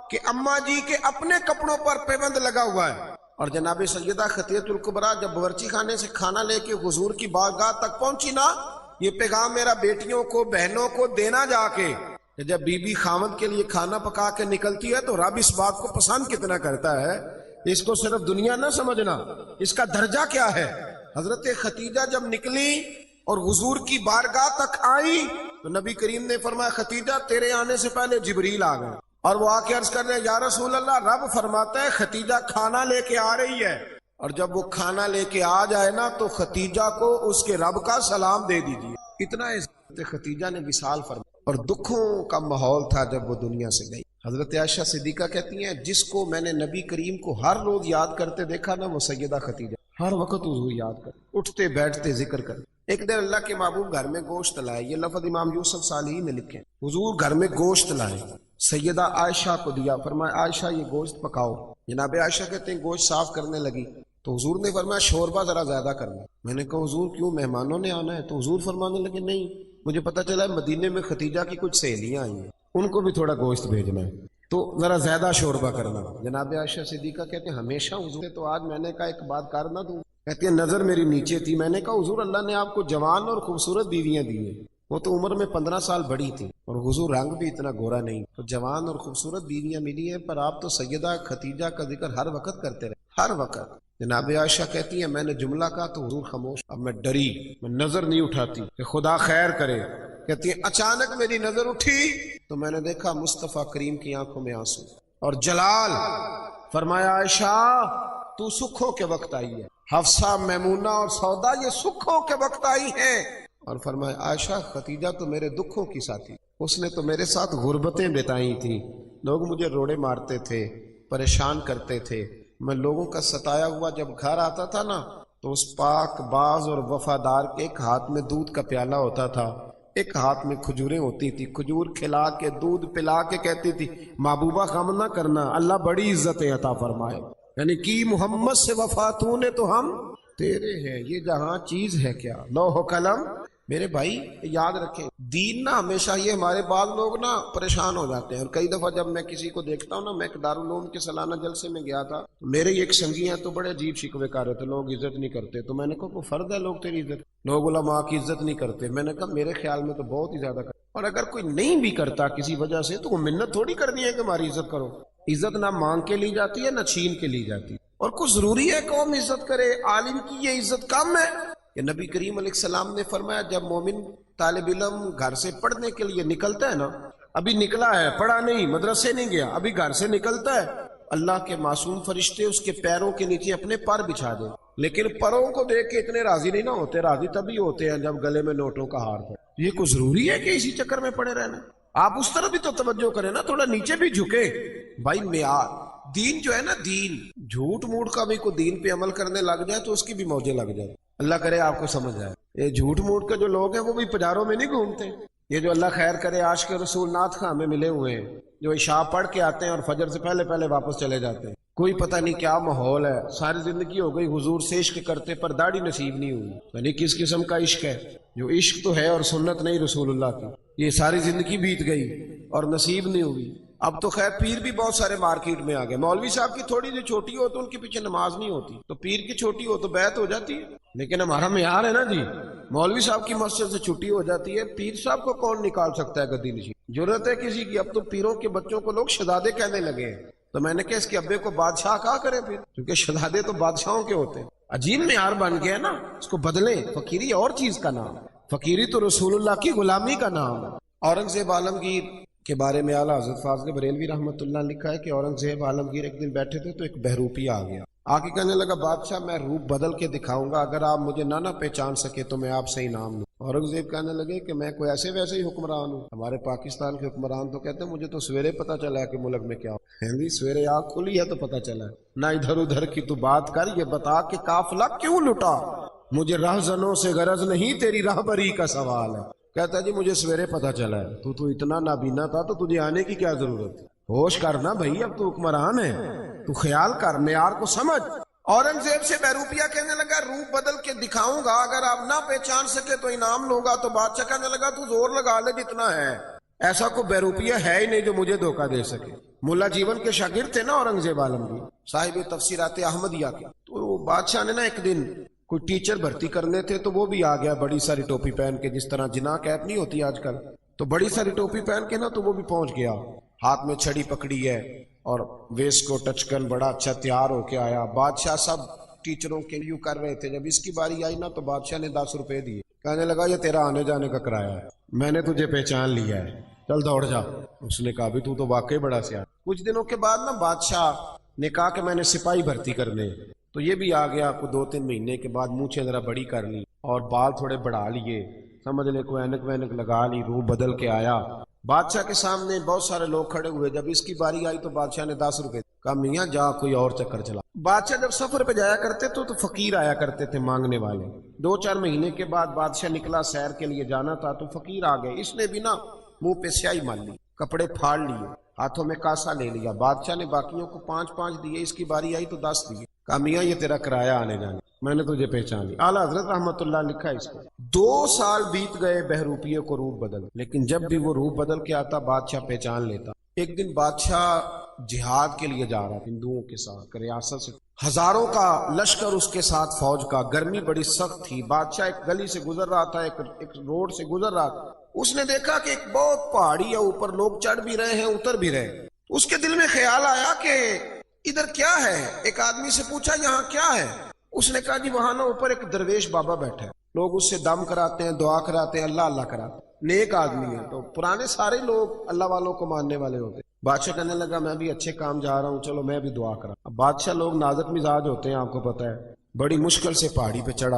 کہ اماں جی کے اپنے کپڑوں پر پیبند لگا ہوا ہے، اور جناب سیدہ خدیجۃ الکبریٰ جب باورچی خانے سے کھانا لے کے حضور کی بارگاہ تک پہنچی نا، یہ پیغام میرا بیٹیوں کو، بہنوں کو دینا جا کے کہ جب بی بی خاوند کے لیے کھانا پکا کے نکلتی ہے تو رب اس بات کو پسند کتنا کرتا ہے، اس کو صرف دنیا نہ سمجھنا، اس کا درجہ کیا ہے۔ حضرت ختیجہ جب نکلی اور حضور کی بارگاہ تک آئی تو نبی کریم نے فرمایا ختیجہ تیرے آنے سے پہلے جبریل آ گئے، اور وہ آ کے عرض کر رہے یا رسول اللہ، رب فرماتا ہے ختیجہ کھانا لے کے آ رہی ہے، اور جب وہ کھانا لے کے آ جائے نا تو ختیجہ کو اس کے رب کا سلام دے دیجیے۔ اتنا حضرت ختیجہ نے وصال فرمایا، اور دکھوں کا ماحول تھا جب وہ دنیا سے گئی۔ حضرت عائشہ صدیقہ کہتی ہیں جس کو میں نے نبی کریم کو ہر روز یاد کرتے دیکھا نا، وہ سیدہ ختیجہ، ہر وقت حضور یاد کر، اٹھتے بیٹھتے ذکر کر۔ ایک دن اللہ کے محبوب گھر میں گوشت لائے، یہ لفظ امام یوسف صالحی نے لکھے، حضور گھر میں گوشت لائے، سیدہ عائشہ کو دیا، فرمایا عائشہ یہ گوشت پکاؤ۔ جناب عائشہ کہتے ہیں گوشت صاف کرنے لگی تو حضور نے فرمایا شوربہ ذرا زیادہ کرنا۔ میں نے کہا حضور کیوں، مہمانوں نے آنا ہے؟ تو حضور فرمانے لگے نہیں، مجھے پتا چلا ہے مدینے میں ختیجہ کی کچھ سہیلیاں آئی ہیں، ان کو بھی تھوڑا گوشت بھیجنا ہے، تو ذرا زیادہ شوربہ کرنا۔ جناب عائشہ صدیقہ کہتے ہیں ہمیشہ حضور سے، تو آج میں نے کہا ایک بات کر نہ دوں؟ کہتی ہے نظر میری نیچے تھی، میں نے کہا حضور اللہ نے آپ کو جوان اور خوبصورت بیویاں دی ہیں، وہ تو عمر میں 15 سال بڑی تھی، اور حضور رنگ بھی اتنا گورا نہیں، تو جوان اور خوبصورت بیویاں ملی ہیں، پر آپ تو سیدہ ختیجہ کا ذکر ہر وقت کرتے رہے، ہر وقت۔ جناب عائشہ کہتی ہیں میں نے جملہ کہا تو حضور خاموش، اب میں ڈری، میں نظر نہیں اٹھاتی کہ خدا خیر کرے۔ کہتی ہیں اچانک میری نظر اٹھی تو میں نے دیکھا مصطفیٰ کریم کی آنکھوں میں آنسو اور جلال۔ فرمایا عائشہ تو سکھوں کے وقت آئی ہے، حفصہ، میمونہ اور سودا یہ سکھوں کے وقت آئی ہیں۔ اور فرمایا عائشہ ختیجہ تو میرے دکھوں کی ساتھی، اس نے تو میرے ساتھ غربتیں بتائی تھی، لوگ مجھے روڑے مارتے تھے، پریشان کرتے تھے، میں لوگوں کا ستایا ہوا جب گھر آتا تھا نا تو اس پاک باز اور وفادار کے ایک ہاتھ میں دودھ کا پیالہ ہوتا تھا، ایک ہاتھ میں کھجوریں ہوتی تھی، کھجور کھلا کے دودھ پلا کے کہتی تھی محبوبہ غم نہ کرنا، اللہ بڑی عزتیں عطا فرمائے، یعنی کہ محمد سے وفا تو نے تو ہم تیرے ہیں، یہ جہاں چیز ہے کیا لوح و قلم۔ میرے بھائی یاد رکھیں دین نا ہمیشہ، یہ ہمارے بعض لوگ نا پریشان ہو جاتے ہیں، اور کئی دفعہ جب میں کسی کو دیکھتا ہوں نا، میں ایک دارالعلوم کے سالانہ جلسے میں گیا تھا، میرے ایک سنگی ہیں تو بڑے عجیب شکوے کر رہے تھے، لوگ عزت نہیں کرتے، تو میں نے کہا کوئی فرض ہے لوگ تیری عزت؟ لوگ علماء کی عزت نہیں کرتے. میں نے کہا میرے خیال میں تو بہت ہی زیادہ کرتے. اور اگر کوئی نہیں بھی کرتا کسی وجہ سے تو وہ منت تھوڑی کرنی ہے کہ ہماری عزت کرو. عزت نہ مانگ کے لی جاتی ہے نہ چھین کے لی جاتی ہے. اور کچھ ضروری ہے قوم عزت کرے؟ عالم کی یہ عزت کم ہے کہ نبی کریم علیہ السلام نے فرمایا جب مومن طالب علم گھر سے پڑھنے کے لیے نکلتا ہے نا، ابھی نکلا ہے، پڑھا نہیں، مدرسے نہیں گیا، ابھی گھر سے نکلتا ہے، اللہ کے معصوم فرشتے اس کے پیروں کے نیچے اپنے پر بچھا دیں. لیکن پروں کو دیکھ کے اتنے راضی نہیں نہ ہوتے. راضی تبھی ہوتے ہیں جب گلے میں نوٹوں کا ہار پڑے. یہ کوئی ضروری ہے کہ اسی چکر میں پڑے رہنا؟ آپ اس طرح بھی تو توجہ کریں نا، تھوڑا نیچے بھی جھکے. بھائی معیار دین جو ہے نا، دین جھوٹ موٹ کا بھی کوئی دین پہ عمل کرنے لگ جائے تو اس کی بھی موجیں لگ جائے. اللہ کرے آپ کو سمجھ آئے. یہ جھوٹ موٹ کے جو لوگ ہیں وہ بھی پجاروں میں نہیں گھومتے. یہ جو اللہ خیر کرے عاشق رسول نعت خواہ میں ملے ہوئے ہیں، جو عشاء پڑھ کے آتے ہیں اور فجر سے پہلے پہلے واپس چلے جاتے ہیں. کوئی پتہ نہیں کیا ماحول ہے. ساری زندگی ہو گئی حضور سے عشق کرتے پر داڑھی نصیب نہیں ہوئی. یعنی کس قسم کا عشق ہے؟ جو عشق تو ہے اور سنت نہیں رسول اللہ کی. یہ ساری زندگی بیت گئی اور نصیب نہیں ہوئی. اب تو خیر پیر بھی بہت سارے مارکیٹ میں آ گئے. مولوی صاحب کی تھوڑی سی چھوٹی ہو تو ان کے پیچھے نماز نہیں ہوتی، تو پیر کی چھوٹی ہو تو بیعت ہو جاتی ہے. لیکن ہمارا معیار ہے نا جی، مولوی صاحب کی مسجد سے چھٹی ہو جاتی ہے، پیر صاحب کو کون نکال سکتا ہے گدی نشین؟ ضرورت ہے کسی کی؟ اب تو پیروں کے بچوں کو لوگ شہزادے کہنے لگے ہیں. تو میں نے کہا اس کے ابے کو بادشاہ کہا کرے پھر، کیونکہ شہزادے تو بادشاہوں کے ہوتے ہیں. عجیب معیار بن گیا نا، اس کو بدلیں. فقیری اور چیز کا نام، فقیری تو رسول اللہ کی غلامی کا نام ہے. اورنگزیب عالمگیر کے بارے میں اعلیٰ حضرت فاضل بریلوی رحمۃ اللہ نے لکھا ہے کہ اورنگزیب عالمگیر ایک دن بیٹھے تھے تو ایک بہروپی آ گیا. آ کے کہنے لگا بادشاہ میں روپ بدل کے دکھاؤں گا، اگر آپ مجھے نہ پہچان سکے تو میں آپ سے انعام لوں. اورنگزیب کہنے لگے کہ میں کوئی ایسے ویسے ہی حکمران ہوں. ہمارے پاکستان کے حکمران تو کہتے ہیں مجھے تو سویرے پتہ چلا ہے کہ ملک میں کیا ہو. سویرے آنکھ کھلی ہے تو پتہ چلا ہے. نہ ادھر ادھر کی تو بات کر، یہ بتا کہ قافلہ کیوں لٹا. مجھے راہزنوں سے غرض نہیں، تیری راہبری کا سوال ہے. کہتا جی مجھے سویرے پتہ چلا ہے. تو اتنا نابینا تھا تو تجھے آنے کی کیا ضرورت؟ ہوش کرنا بھائی، اب تو حکمران ہے، تو خیال کر، معیار کو سمجھ. اورنگزیب سے بہروپیہ کہنے لگا روپ بدل کے دکھاؤں گا، اگر آپ نہ پہچان سکے تو انعام لوں گا. تو بادشاہ کہنے لگا تو زور لگا لے جتنا ہے، ایسا کوئی بہروپیہ ہے ہی نہیں جو مجھے دھوکہ دے سکے. ملا جیون کے شاگرد تھے نا اورنگزیب عالمگیر، صاحب تفسیرات احمدیہ کے. تو بادشاہ نے نا ایک دن کوئی ٹیچر بھرتی کرنے تھے تو وہ بھی آ گیا بڑی ساری ٹوپی پہن کے، جس طرح جناح کیپ نہیں ہوتی آج کل، تو بڑی ساری ٹوپی پہن کے نا تو وہ بھی پہنچ گیا. ہاتھ میں چھڑی پکڑی ہے اور ویسٹ کو ٹچکن بڑا اچھا تیار ہو کے آیا. بادشاہ سب ٹیچروں کے لیے کر رہے تھے. جب اس کی باری آئی نا تو بادشاہ نے 10 روپے دیے. کہنے لگا یہ تیرا آنے جانے کا کرایہ ہے، میں نے تجھے پہچان لیا ہے، چل دوڑ جا. اس نے کہا بھی تو واقعی بڑا سیاح. کچھ دنوں کے بعد نا بادشاہ نے کہا کہ میں نے سپاہی بھرتی کرنے، تو یہ بھی آ گیا. کو 2-3 مہینے کے بعد مونچھیں ذرا بڑی کر لی اور بال تھوڑے بڑھا لیے، سمجھ لے کو اینک وینک لگا لی، روح بدل کے آیا. بادشاہ کے سامنے بہت سارے لوگ کھڑے ہوئے. جب اس کی باری آئی تو بادشاہ نے 10 روپے کہا میاں جا کوئی اور چکر چلا. بادشاہ جب سفر پہ جایا کرتے تو فقیر آیا کرتے تھے مانگنے والے. 2-4 مہینے کے بعد بادشاہ نکلا سیر کے لیے جانا تھا تو فقیر آ گئے. اس نے بھی نا منہ پہ سیاہی مال لی، کپڑے پھاڑ لیے، ہاتھوں میں کاسا لے لیا. بادشاہ نے باقیوں کو 5-5 دیے، اس کی باری آئی تو 10 دیے. کہا میاں یہ تیرا کرایہ آنے جانے، میں نے تجھے پہچان لی. اعلیٰ حضرت رحمۃ اللہ لکھا ہے اس کو. 2 سال بیت گئے بہروپیے کو روپ بدل، لیکن جب بھی وہ روپ بدل کے آتا بادشاہ پہچان لیتا. ایک دن بادشاہ جہاد کے لیے جا رہا ہندوؤں کے ساتھ، ریاست سے ہزاروں کا لشکر اس کے ساتھ فوج کا. گرمی بڑی سخت تھی. بادشاہ ایک گلی سے گزر رہا تھا، ایک روڈ سے گزر رہا تھا. اس نے دیکھا کہ ایک بہت پہاڑی ہے، اوپر لوگ چڑھ بھی رہے ہیں اتر بھی رہے. اس کے دل میں خیال آیا کہ ادھر کیا ہے. ایک آدمی سے پوچھا یہاں کیا ہے. اس نے کہا جی وہاں نا اوپر ایک درویش بابا بیٹھا ہے، لوگ اس سے دم کراتے ہیں، دعا کراتے ہیں، اللہ اللہ کراتے ہیں، نیک آدمی ہے. تو پرانے سارے لوگ اللہ والوں کو ماننے والے ہوتے. بادشاہ کہنے لگا میں بھی اچھے کام جا رہا ہوں، چلو میں بھی دعا کرا. اب بادشاہ لوگ نازک مزاج ہوتے ہیں، آپ کو پتہ ہے. بڑی مشکل سے پہاڑی پہ چڑھا،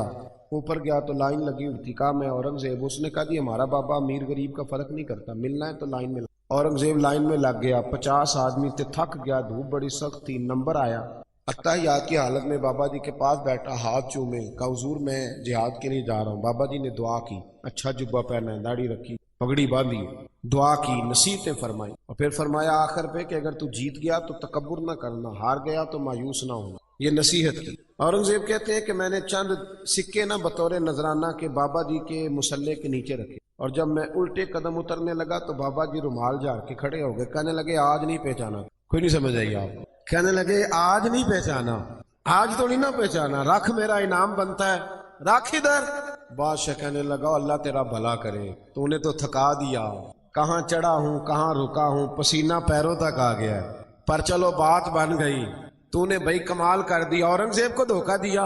اوپر گیا تو لائن لگی ہوئی تھی. کہا میں اورنگزیب. اس نے کہا جی ہمارا بابا امیر غریب کا فرق نہیں کرتا، ملنا ہے تو لائن میں. اورنگزیب لائن میں لگ گیا. 50 آدمی تھے، تھک گیا، دھوپ بڑی سخت تھی. نمبر آیا، اتحیات کی حالت میں بابا جی کے پاس بیٹھا، ہاتھ چومے. کہا حضور میں جہاد کے لیے جا رہا ہوں. بابا جی نے دعا کی، اچھا جبہ پہنا ہے، داڑھی رکھی، پگڑی باندھی، دعا کی، نصیحتیں فرمائی. اور پھر فرمایا آخر پہ کہ اگر تو جیت گیا تو تکبر نہ کرنا، ہار گیا تو مایوس نہ ہونا. یہ نصیحت کی. اورنگزیب کہتے ہیں کہ میں نے چند سکے نہ بطور نذرانہ کے بابا جی کے مسلح کے نیچے رکھے، اور جب میں الٹے قدم اترنے لگا تو بابا جی رومال جھاڑ کے کھڑے ہو گئے. کہنے لگے آج نہیں پہچانا. کوئی نہیں سمجھ آئی آپ؟ کہنے لگے آج نہیں پہچانا، آج تو نہیں نہ پہچانا، رکھ میرا انعام بنتا ہے، رکھ ادھر. بادشاہ کہنے لگا اللہ تیرا بھلا کرے، تو نے تو تھکا دیا، کہاں چڑھا ہوں کہاں رکا ہوں، پسینہ پیروں تک آ گیا ہے، پر چلو بات بن گئی، تو نے بھائی کمال کر دیا، اورنگزیب کو دھوکہ دیا۔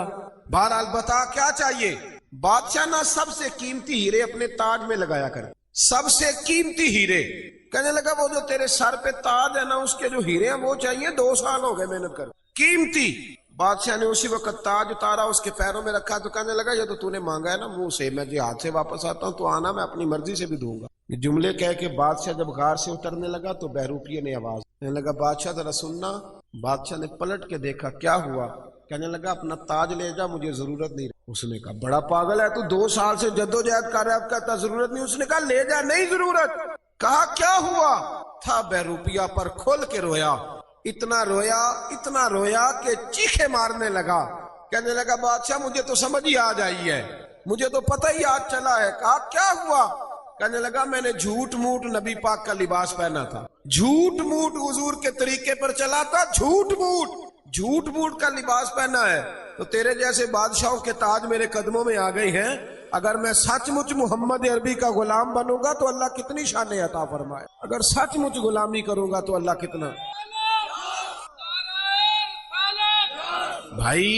بہرحال بتا کیا چاہیے؟ بادشاہ نہ سب سے قیمتی ہیرے اپنے تاج میں لگایا کر، سب سے قیمتی ہیرے۔ کہنے لگا وہ جو تیرے سر پہ تاج ہے نا، اس کے جو ہیرے ہیں وہ چاہیے، 2 سال ہو گئے محنت کر، قیمتی۔ بادشاہ نے اسی وقت تاج اتارا، اس کے پیروں میں رکھا، تو کہنے لگا یہ تو نے مانگا ہے نا منہ سے، میں جہاد سے واپس آتا ہوں تو آنا، میں اپنی مرضی سے بھی دوں گا۔ یہ جملے کہہ کے بادشاہ جب غار سے اترنے لگا تو بہروپیے نے آواز کہنے لگا بادشاہ ذرا سننا۔ بادشاہ نے پلٹ کے دیکھا، کیا ہوا؟ کہنے لگا اپنا تاج لے جا، مجھے ضرورت نہیں۔ اس نے کہا بڑا پاگل ہے تو، 2 سال سے جدوجہد کر رہا ہے، اب کہتا ضرورت نہیں۔ اس نے کہا لے جا، نہیں ضرورت۔ کہا کیا ہوا؟ تھا بہروپیہ پر کھول کے رویا، اتنا رویا کہ چیخے مارنے لگا۔ کہنے لگا بادشاہ مجھے تو سمجھ ہی آ جائی ہے، مجھے تو پتہ ہی آج چلا ہے۔ کہا کیا ہوا؟ کہنے لگا میں نے جھوٹ موٹ نبی پاک کا لباس پہنا تھا، جھوٹ موٹ حضور کے طریقے پر چلا تھا، جھوٹ موٹ کا لباس پہنا ہے، تو تیرے جیسے بادشاہوں کے تاج میرے قدموں میں آ گئے ہیں۔ اگر میں سچ مچ محمد عربی کا غلام بنوں گا تو اللہ کتنی شانیں عطا فرمائے، اگر سچ مچ غلامی کروں گا تو اللہ کتنا۔ بھائی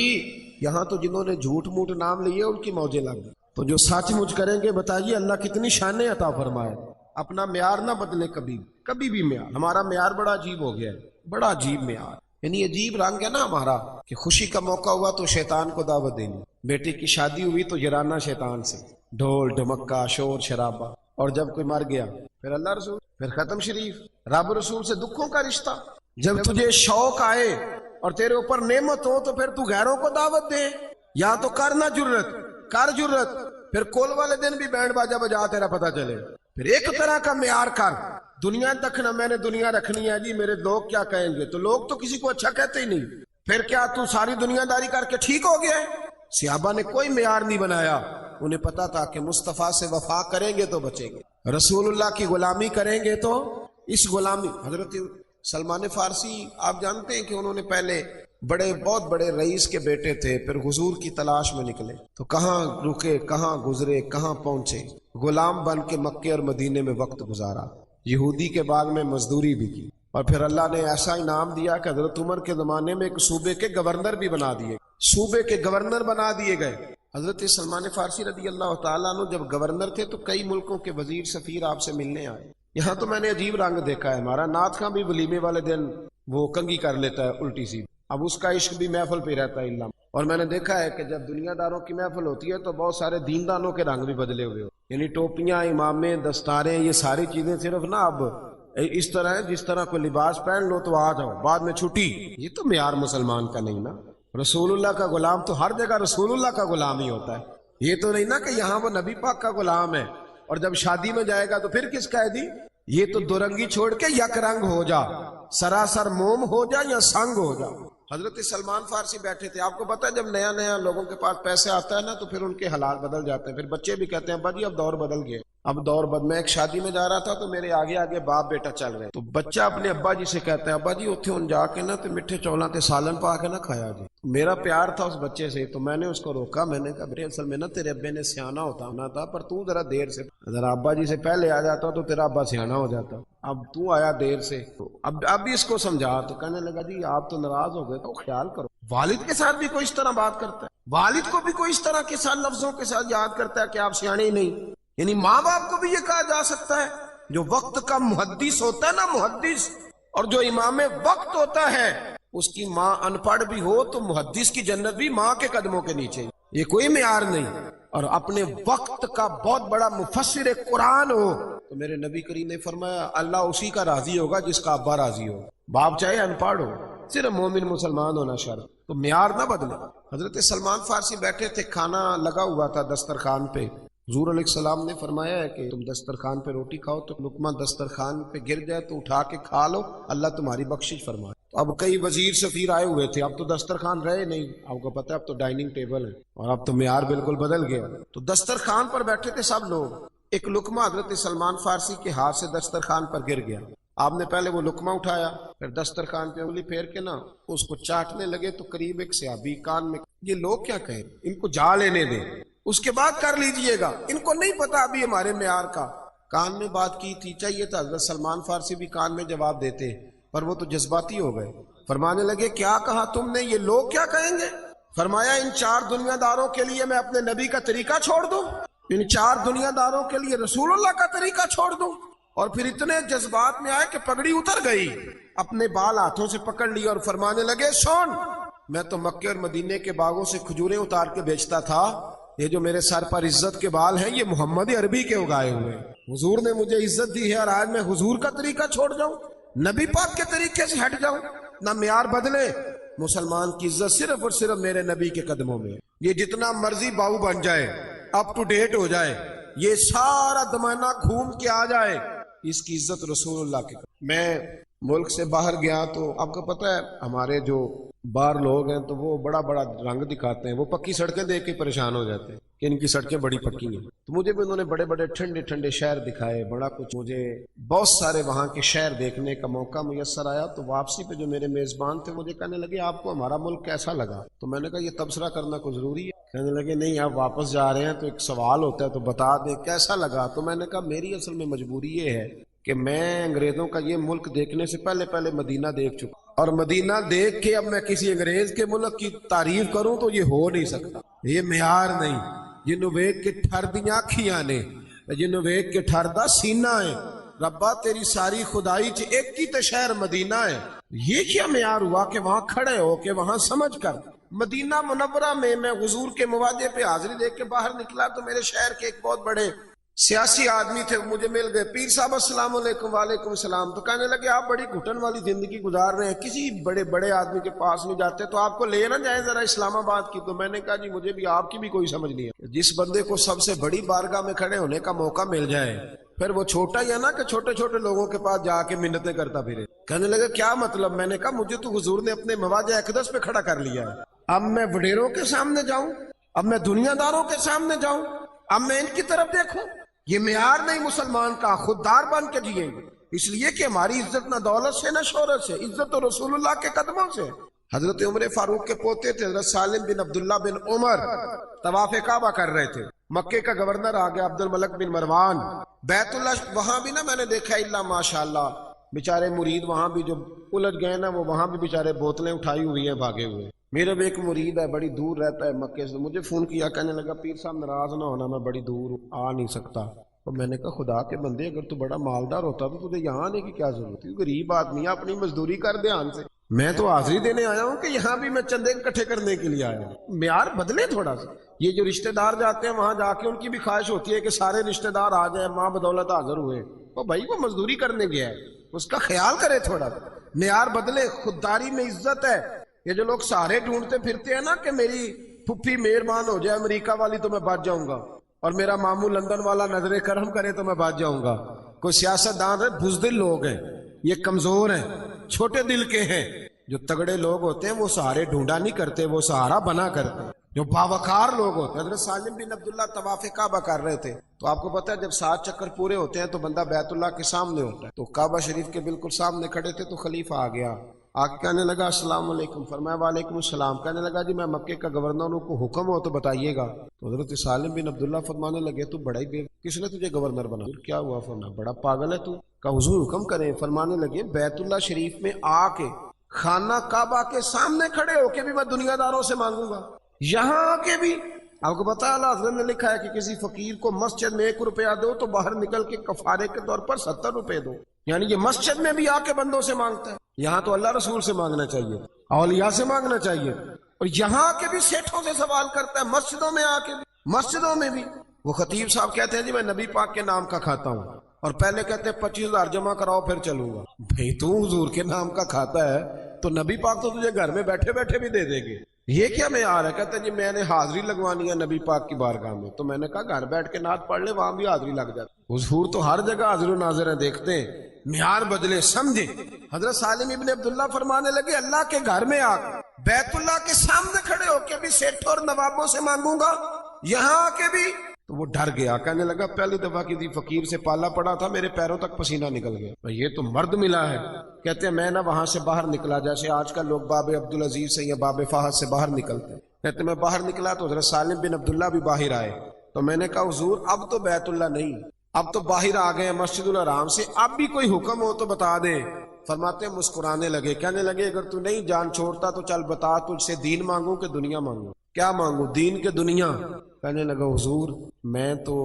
یہاں تو جنہوں نے جھوٹ موٹ نام لیے ان کی موجیں لگ گئی، تو جو سچ مچ کریں گے بتائیے اللہ کتنی شانیں عطا فرمائے۔ اپنا معیار نہ بدلے کبھی بھی معیار، ہمارا معیار بڑا عجیب ہو گیا ہے، بڑا عجیب معیار، یعنی عجیب رنگ ہے نا ہمارا، کہ خوشی کا موقع ہوا تو شیطان کو دعوت دینی، بیٹے کی شادی ہوئی تو جرانا شیطان سے، ڈھول ڈھمکا شور شرابہ، اور جب کوئی مر گیا پھر اللہ رسول، پھر ختم شریف، رب رسول سے دکھوں کا رشتہ۔ جب تجھے شوق آئے اور تیرے اوپر نعمت ہو تو پھر تو غیروں کو دعوت دے، یا تو کرنا جرت، پھر کول والے دن بھی بینڈ باجا بجا تیرا پتہ چلے، پھر ایک طرح کا معیار کر، دنیا دکھنا میں نے دنیا رکھنی ہے جی، میرے لوگ کیا کہیں گے، تو لوگ تو کسی کو اچھا کہتے ہی نہیں، پھر کیا تو ساری دنیا داری کر کے ٹھیک ہو گیا ہے؟ صحابہ نے کوئی معیار نہیں بنایا، انہیں پتا تھا کہ مصطفیٰ سے وفا کریں گے تو بچیں گے، رسول اللہ کی غلامی کریں گے تو اس غلامی۔ حضرت سلمان فارسی آپ جانتے ہیں کہ انہوں نے پہلے بہت بڑے رئیس کے بیٹے تھے، پھر حضور کی تلاش میں نکلے تو کہاں رکے، کہاں گزرے، کہاں پہنچے، غلام بن کے مکے اور مدینے میں وقت گزارا، یہودی کے باغ میں مزدوری بھی کی، اور پھر اللہ نے ایسا انعام دیا کہ حضرت عمر کے زمانے میں ایک صوبے کے گورنر بھی بنا دیے گئے۔ حضرت سلمان فارسی رضی اللہ تعالیٰ عنہ جب گورنر تھے تو کئی ملکوں کے وزیر سفیر آپ سے ملنے آئے۔ یہاں تو میں نے عجیب رنگ دیکھا ہے، ہمارا نعت خاں بھی ولیمے والے دن وہ کنگھی کر لیتا ہے الٹی سی، اب اس کا عشق بھی محفل پہ رہتا ہے علم۔ اور میں نے دیکھا ہے کہ جب دنیا داروں کی محفل ہوتی ہے تو بہت سارے دیندانوں کے رنگ بھی بدلے ہوئے ہو، یعنی ٹوپیاں، امامیں، دستاریں، یہ ساری چیزیں صرف نا اب اس طرح ہے جس طرح کوئی لباس پہن لو تو آ جاؤ، بعد میں چھٹی۔ یہ تو معیار مسلمان کا نہیں نا، رسول اللہ کا غلام تو ہر جگہ رسول اللہ کا غلام ہی ہوتا ہے، یہ تو نہیں نا کہ یہاں وہ نبی پاک کا غلام ہے اور جب شادی میں جائے گا تو پھر کس کا ہے دی؟ یہ تو دو رنگی چھوڑ کے یک رنگ ہو جا، سراسر موم ہو جا یا سنگ ہو جا۔ حضرت سلمان فارسی بیٹھے تھے، آپ کو پتا ہے جب نیا نیا لوگوں کے پاس پیسے آتا ہے نا تو پھر ان کے حالات بدل جاتے ہیں، پھر بچے بھی کہتے ہیں ابا جی اب دور بدل گئے، اب دور میں ایک شادی میں جا رہا تھا تو میرے آگے آگے باپ بیٹا چل رہے، تو بچہ اپنے ابا جی سے کہتا ہے ابا جی اتھے ان جا کے نا تو میٹھے چولاں تے سالن پا کے نہ کھایا جی۔ میرا پیار تھا اس بچے سے تو میں نے اس کو روکا، میں نے کہا بیٹے اصل میں نا تیرے ابے نے سیانا ہونا تھا، پر تو ذرا دیر سے، ذرا ابا جی سے پہلے آ جاتا تو تیرا ابا سیانا ہو جاتا، اب تو آیا دیر سے، تو اب بھی اس کو سمجھا، تو کہنے لگا جی آپ تو ناراض ہو گئے تو خیال کرو۔ والد کے ساتھ بھی کوئی اس طرح بات کرتا ہے، والد کو بھی کوئی اس طرح کے ساتھ لفظوں کے ساتھ یاد کرتا ہے کہ آپ سیانے ہی نہیں، یعنی ماں باپ کو بھی یہ کہا جا سکتا ہے۔ جو وقت کا محدث ہوتا ہے نا، محدث، اور جو امام وقت ہوتا ہے اس کی ماں ان پڑھ بھی ہو تو محدث کی جنت بھی ماں کے قدموں کے نیچے، یہ کوئی معیار نہیں۔ اور اپنے وقت کا بہت بڑا مفسر قرآن ہو تو میرے نبی کریم نے فرمایا اللہ اسی کا راضی ہوگا جس کا ابا راضی ہو، باپ چاہے ان پڑھ ہو، صرف مومن مسلمان ہونا شرط، تو معیار نہ بدلے۔ حضرت سلمان فارسی بیٹھے تھے، کھانا لگا ہوا تھا دسترخوان پہ، حضور علیہ السلام نے فرمایا ہے کہ تم دسترخوان پہ روٹی کھاؤ تو لقمہ دسترخوان پہ گر جائے تو اٹھا کے کھا لو، اللہ تمہاری بخشش فرمائے۔ اب کئی وزیر سفیر آئے ہوئے تھے، اب تو دسترخوان رہے نہیں، آپ کو پتہ ہے اب تو ڈائننگ ٹیبل ہے اور اب تو معیار بالکل بدل گیا، تو دسترخوان پر بیٹھے تھے سب لوگ، ایک لقمہ حضرت سلمان فارسی کے ہاتھ سے دسترخوان پر گر گیا، آپ نے پہلے وہ لقمہ اٹھایا، پھر دسترخوان پہ انگلی پھیر کے نا اس کو چاٹنے لگے، تو قریب ایک صحابی کان میں، یہ لوگ کیا کہیں، ان کو جا لینے دیں، اس کے بعد کر لیجئے گا. ان کو نہیں پتا ابھی ہمارے معیار کا. کان میں بات کی تھی، چاہیے تھا حضرت سلمان فارسی بھی کان میں جواب دیتے، پر وہ تو جذباتی ہو گئے. فرمانے لگے کیا کہا تم نے، یہ لوگ کیا کہیں گے؟ فرمایا ان 4 دنیا داروں کے لیے میں اپنے نبی کا طریقہ چھوڑ دوں، ان 4 دنیا داروں کے لیے رسول اللہ کا طریقہ چھوڑ دوں؟ اور پھر اتنے جذبات میں آئے کہ پگڑی اتر گئی، اپنے بال ہاتھوں سے پکڑ لی اور فرمانے لگے سن، میں تو مکے اور مدینے کے باغوں سے کھجوریں اتار کے بیچتا تھا، یہ جو میرے سر پر عزت کے بال ہیں یہ محمد عربی کے اگائے ہوئے. حضور نے مجھے عزت دی ہے اور آج میں حضور کا طریقہ چھوڑ جاؤں، نبی پاک کے طریقے سے ہٹ جاؤں؟ نہ معیار بدلے. مسلمان کی عزت صرف اور صرف میرے نبی کے قدموں میں. یہ جتنا مرضی باؤ بن جائے، اپ ٹو ڈیٹ ہو جائے، یہ سارا زمانہ گھوم کے آ جائے، اس کی عزت رسول اللہ کے. میں ملک سے باہر گیا تو آپ کو پتہ ہے ہمارے جو باہر لوگ ہیں تو وہ بڑا بڑا رنگ دکھاتے ہیں، وہ پکی سڑکیں دیکھ کے پریشان ہو جاتے ہیں کہ ان کی سڑکیں بڑی پکی ہیں. تو مجھے بھی انہوں نے بڑے بڑے ٹھنڈے ٹھنڈے شہر دکھائے، بڑا کچھ، مجھے بہت سارے وہاں کے شہر دیکھنے کا موقع میسر آیا. تو واپسی پہ جو میرے میزبان تھے مجھے کہنے لگے آپ کو ہمارا ملک کیسا لگا؟ تو میں نے کہا یہ تبصرہ کرنا کوئی ضروری ہے؟ کہنے لگے نہیں آپ واپس جا رہے ہیں تو ایک سوال ہوتا ہے تو بتا دیں کیسا لگا. تو میں نے کہا میری اصل میں مجبوری یہ ہے کہ میں انگریزوں کا یہ ملک دیکھنے سے پہلے مدینہ دیکھ چکا، اور مدینہ دیکھ کے اب میں کسی انگریز کے ملک کی تعریف کروں تو یہ ہو نہیں سکتا. یہ معیار نہیں. جنوں ویکھ کے ٹھر دیاں اکھیاں نے، جنوں ویکھ کے ٹھر دا سینہ ہے. ربا تیری ساری خدائی چ ایک ہی تے شہر مدینہ ہے. یہ کیا معیار ہوا کہ وہاں کھڑے ہو کے وہاں سمجھ کر مدینہ منورہ میں حضور کے مواضع پہ حاضری دیکھ کے باہر نکلا تو میرے شہر کے ایک بہت بڑے سیاسی آدمی تھے، مجھے مل گئے. پیر صاحب السلام علیکم. وعلیکم السلام. تو کہنے لگے آپ بڑی گھٹن والی زندگی گزار رہے ہیں، کسی بڑے آدمی کے پاس نہیں جاتے، تو آپ کو لے نہ جائیں ذرا اسلام آباد کی؟ تو میں نے کہا جی مجھے بھی آپ کی بھی کوئی سمجھ نہیں ہے. جس بندے کو سب سے بڑی بارگاہ میں کھڑے ہونے کا موقع مل جائے پھر وہ چھوٹا ہی ہے نا کہ چھوٹے چھوٹے لوگوں کے پاس جا کے منتیں کرتا پھرے. کہنے لگے کیا مطلب؟ میں نے کہا مجھے تو حضور نے اپنے مواضع اقدس پہ کھڑا کر لیا ہے، اب میں وڈیروں کے سامنے جاؤں، اب میں دنیا داروں کے سامنے جاؤں، اب میں ان کی طرف دیکھوں؟ یہ معیار نہیں مسلمان کا. خوددار بن کے جیئیں گے، اس لیے کہ ہماری عزت نہ دولت سے نہ شہرت سے، عزت تو رسول اللہ کے قدموں سے. حضرت عمر فاروق کے پوتے تھے حضرت سالم بن عبداللہ بن عمر، طواف کعبہ کر رہے تھے. مکے کا گورنر آ گیا عبد الملک بن مروان. بیت اللہ وہاں بھی نا میں نے دیکھا اللہ ماشاءاللہ بیچارے مرید وہاں بھی جو الجھ گئے نا، وہ وہاں بھی بیچارے بوتلیں اٹھائی ہوئی ہیں بھاگے ہوئے. میرا بھی ایک مرید ہے بڑی دور رہتا ہے مکے سے، مجھے فون کیا، کہنے لگا پیر صاحب ناراض نہ ہونا میں بڑی دور آ نہیں سکتا. اور میں نے کہا خدا کے بندے اگر تو بڑا مالدار ہوتا تو تجھے یہاں آنے کی کیا ضرورت تھی؟ غریب آدمی اپنی مزدوری کر دھیان سے. میں تو حاضری دینے آیا ہوں کہ یہاں بھی میں چندے اکٹھے کرنے کے لیے آیا ہوں. معیار بدلے تھوڑا سا. یہ جو رشتہ دار جاتے ہیں وہاں جا کے ان کی بھی خواہش ہوتی ہے کہ سارے رشتہ دار آ جائیں، ماں بدولت حاضر ہوئے. وہ بھائی وہ مزدوری کرنے گیا ہے، اس کا خیال کرے تھوڑا سا. معیار بدلے. خودداری میں عزت ہے. یہ جو لوگ سہارے ڈھونڈتے پھرتے ہیں نا کہ میری پھپھی مہربان ہو جائے امریکہ والی تو میں بچ جاؤں گا، اور میرا ماموں لندن والا نظر کرم کرے تو میں بچ جاؤں گا. کوئی سیاست دان ہے، بزدل لوگ ہیں، یہ کمزور ہیں، چھوٹے دل کے ہیں. جو تگڑے لوگ ہوتے ہیں وہ سہارے ڈھونڈا نہیں کرتے، وہ سہارا بنا کرتے ہیں. جو باوقار لوگ ہوتے ہیں، حضرت سالم بن عبداللہ طواف کعبہ کر رہے تھے تو آپ کو پتا ہے جب 7 چکر پورے ہوتے ہیں تو بندہ بیت اللہ کے سامنے ہوتا ہے. تو کعبہ شریف کے بالکل سامنے کھڑے تھے تو خلیفہ آ گیا، آ کے کہنے لگا السلام علیکم. فرمایا وعلیکم السلام. کہنے لگا جی میں مکے کا گورنر ہوں، کو حکم ہو تو بتائیے گا. تو حضرت سالم بن عبداللہ فرمانے لگے تو بڑا ہی کس نے تجھے گورنر بنا؟ کیا ہوا؟ فرمایا بڑا پاگل ہے تو. کہ حضور حکم کریں. فرمانے لگے بیت اللہ شریف میں آ کے خانہ کعبہ کے سامنے کھڑے ہو کے بھی میں دنیا داروں سے مانگوں گا، یہاں آ کے بھی. آپ کو پتا اللہ حضرت نے لکھا ہے کہ کسی فقیر کو مسجد میں 1 روپیہ دو تو باہر نکل کے کفارے کے طور پر 70 روپے دو. یعنی یہ مسجد میں بھی آ کے بندوں سے مانگتا ہے. یہاں تو اللہ رسول سے مانگنا چاہیے، اولیاء سے مانگنا چاہیے، اور یہاں آ کے بھی سیٹھوں سے سوال کرتا ہے. مسجدوں میں آ کے بھی، مسجدوں میں بھی. وہ خطیب صاحب کہتے ہیں جی میں نبی پاک کے نام کا کھاتا ہوں، اور پہلے کہتے ہیں 25,000 جمع کراؤ پھر چلوں گا. بھئی تو حضور کے نام کا کھاتا ہے تو نبی پاک تو تجھے گھر میں بیٹھے بیٹھے بھی دے دے گے. یہ کیا معیار ہے؟ کہتے ہیں جی میں نے حاضری لگوانی ہے نبی پاک کی بارگاہ میں. تو میں نے کہا گھر بیٹھ کے نعت پڑھ لے، وہاں بھی حاضری لگ جاتی. حضور تو ہر جگہ حاضر و ناظر ہیں. دیکھتے ہیں معیار بدلے، سمجھے. حضرت سالم ابن عبداللہ فرمانے لگے اللہ کے گھر میں آ کے بیت اللہ کے سامنے کھڑے ہو کے بھی سیٹھوں اور نوابوں سے مانگوں گا، یہاں آ کے بھی. تو وہ ڈر گیا، کہنے لگا پہلی دفعہ کسی فقیر سے پالا پڑا تھا، میرے پیروں تک پسینہ نکل گیا. یہ تو مرد ملا ہے. کہتے ہیں میں نہ وہاں سے باہر نکلا جیسے آج کل لوگ باب عبدالعزیز سے یا باب فہد سے باہر نکلتے ہیں. کہتے میں باہر نکلا تو حضرت سالم بن عبداللہ بھی باہر آئے، تو میں نے کہا حضور اب تو بیت اللہ نہیں، اب تو باہر آ گئے مسجد الحرام سے، اب بھی کوئی حکم ہو تو بتا دے۔ فرماتے ہیں مسکرانے لگے، کہنے لگے اگر تو نہیں جان چھوڑتا تو چل بتا تجھ سے دین مانگوں کہ دنیا مانگوں؟ کیا مانگوں، دین کے دنیا؟ کہنے لگا حضور میں تو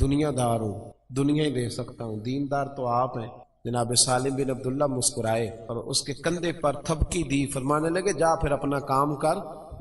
دنیا دار ہوں، دنیا ہی دے سکتا ہوں، دیندار تو آپ ہیں۔ جناب سالم بن عبداللہ مسکرائے اور اس کے کندھے پر تھپکی دی، فرمانے لگے جا پھر اپنا کام کر،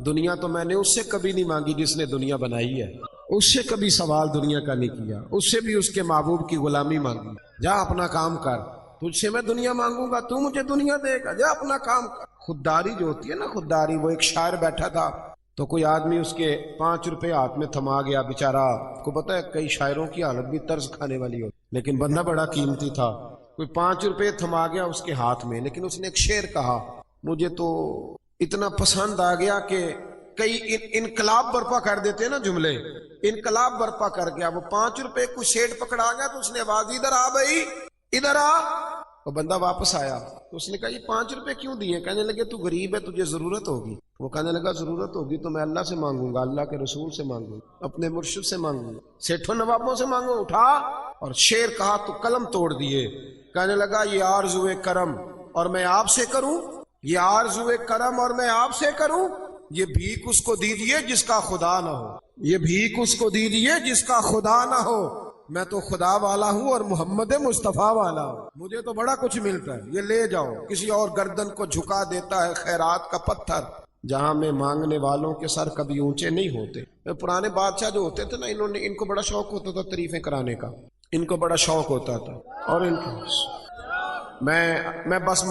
دنیا تو میں نے اس سے کبھی نہیں مانگی جس نے دنیا بنائی ہے، اس سے کبھی سوال دنیا کا نہیں کیا، اس سے بھی اس کے محبوب کی غلامی مانگی، جا اپنا کام کر، تجھ سے میں دنیا مانگوں گا تو مجھے دنیا دے گا، جا اپنا کام کر۔ خودداری جو ہوتی ہے نا، خودداری، وہ ایک شاعر بیٹھا تھا تو کوئی آدمی اس کے 5 روپے ہاتھ میں تھما گیا، بیچارہ کو پتہ ہے کئی شاعروں کی حالت بھی طرز کھانے والی ہوتی، لیکن بندہ بڑا قیمتی تھا، کوئی 5 روپے تھما گیا اس کے ہاتھ میں، لیکن اس نے ایک شعر کہا مجھے تو اتنا پسند آ گیا کہ کئی انقلاب برپا کر دیتے ہیں نا جملے، انقلاب برپا کر گیا۔ وہ 5 روپے کو سیٹ پکڑا گیا تو اس نے آواز ادھر آ بھائی ادھر آ، وہ بندہ واپس آیا تو اس نے کہا یہ 5 روپے کیوں دیے؟ کہنے لگے تو غریب ہے تجھے ضرورت ہوگی۔ وہ کہنے لگا ضرورت ہوگی تو میں اللہ سے مانگوں گا، اللہ کے رسول سے مانگوں گا، اپنے مرشد سے مانگوں گا، سیٹھوں نوابوں سے مانگوں، اٹھا اور شعر کہا تو قلم توڑ دیے۔ کہنے لگا یہ آرزوئے کرم اور میں آپ سے کروں، یہ آرزوئے کرم اور میں آپ سے کروں، یہ بھیک اس کو دیجئے جس کا خدا نہ ہو، یہ بھیک اس کو دیجئے جس کا خدا نہ ہو، میں تو خدا والا ہوں اور محمد مصطفیٰ والا ہوں، مجھے تو بڑا کچھ ملتا ہے، یہ لے جاؤ۔ کسی اور گردن کو جھکا دیتا ہے خیرات کا پتھر، جہاں میں مانگنے والوں کے سر کبھی اونچے نہیں ہوتے۔ پرانے بادشاہ جو ہوتے تھے نا، ان کو بڑا شوق ہوتا تھا تعریفیں کرانے کا، ان کو بڑا شوق ہوتا تھا، اور ان کو میں بس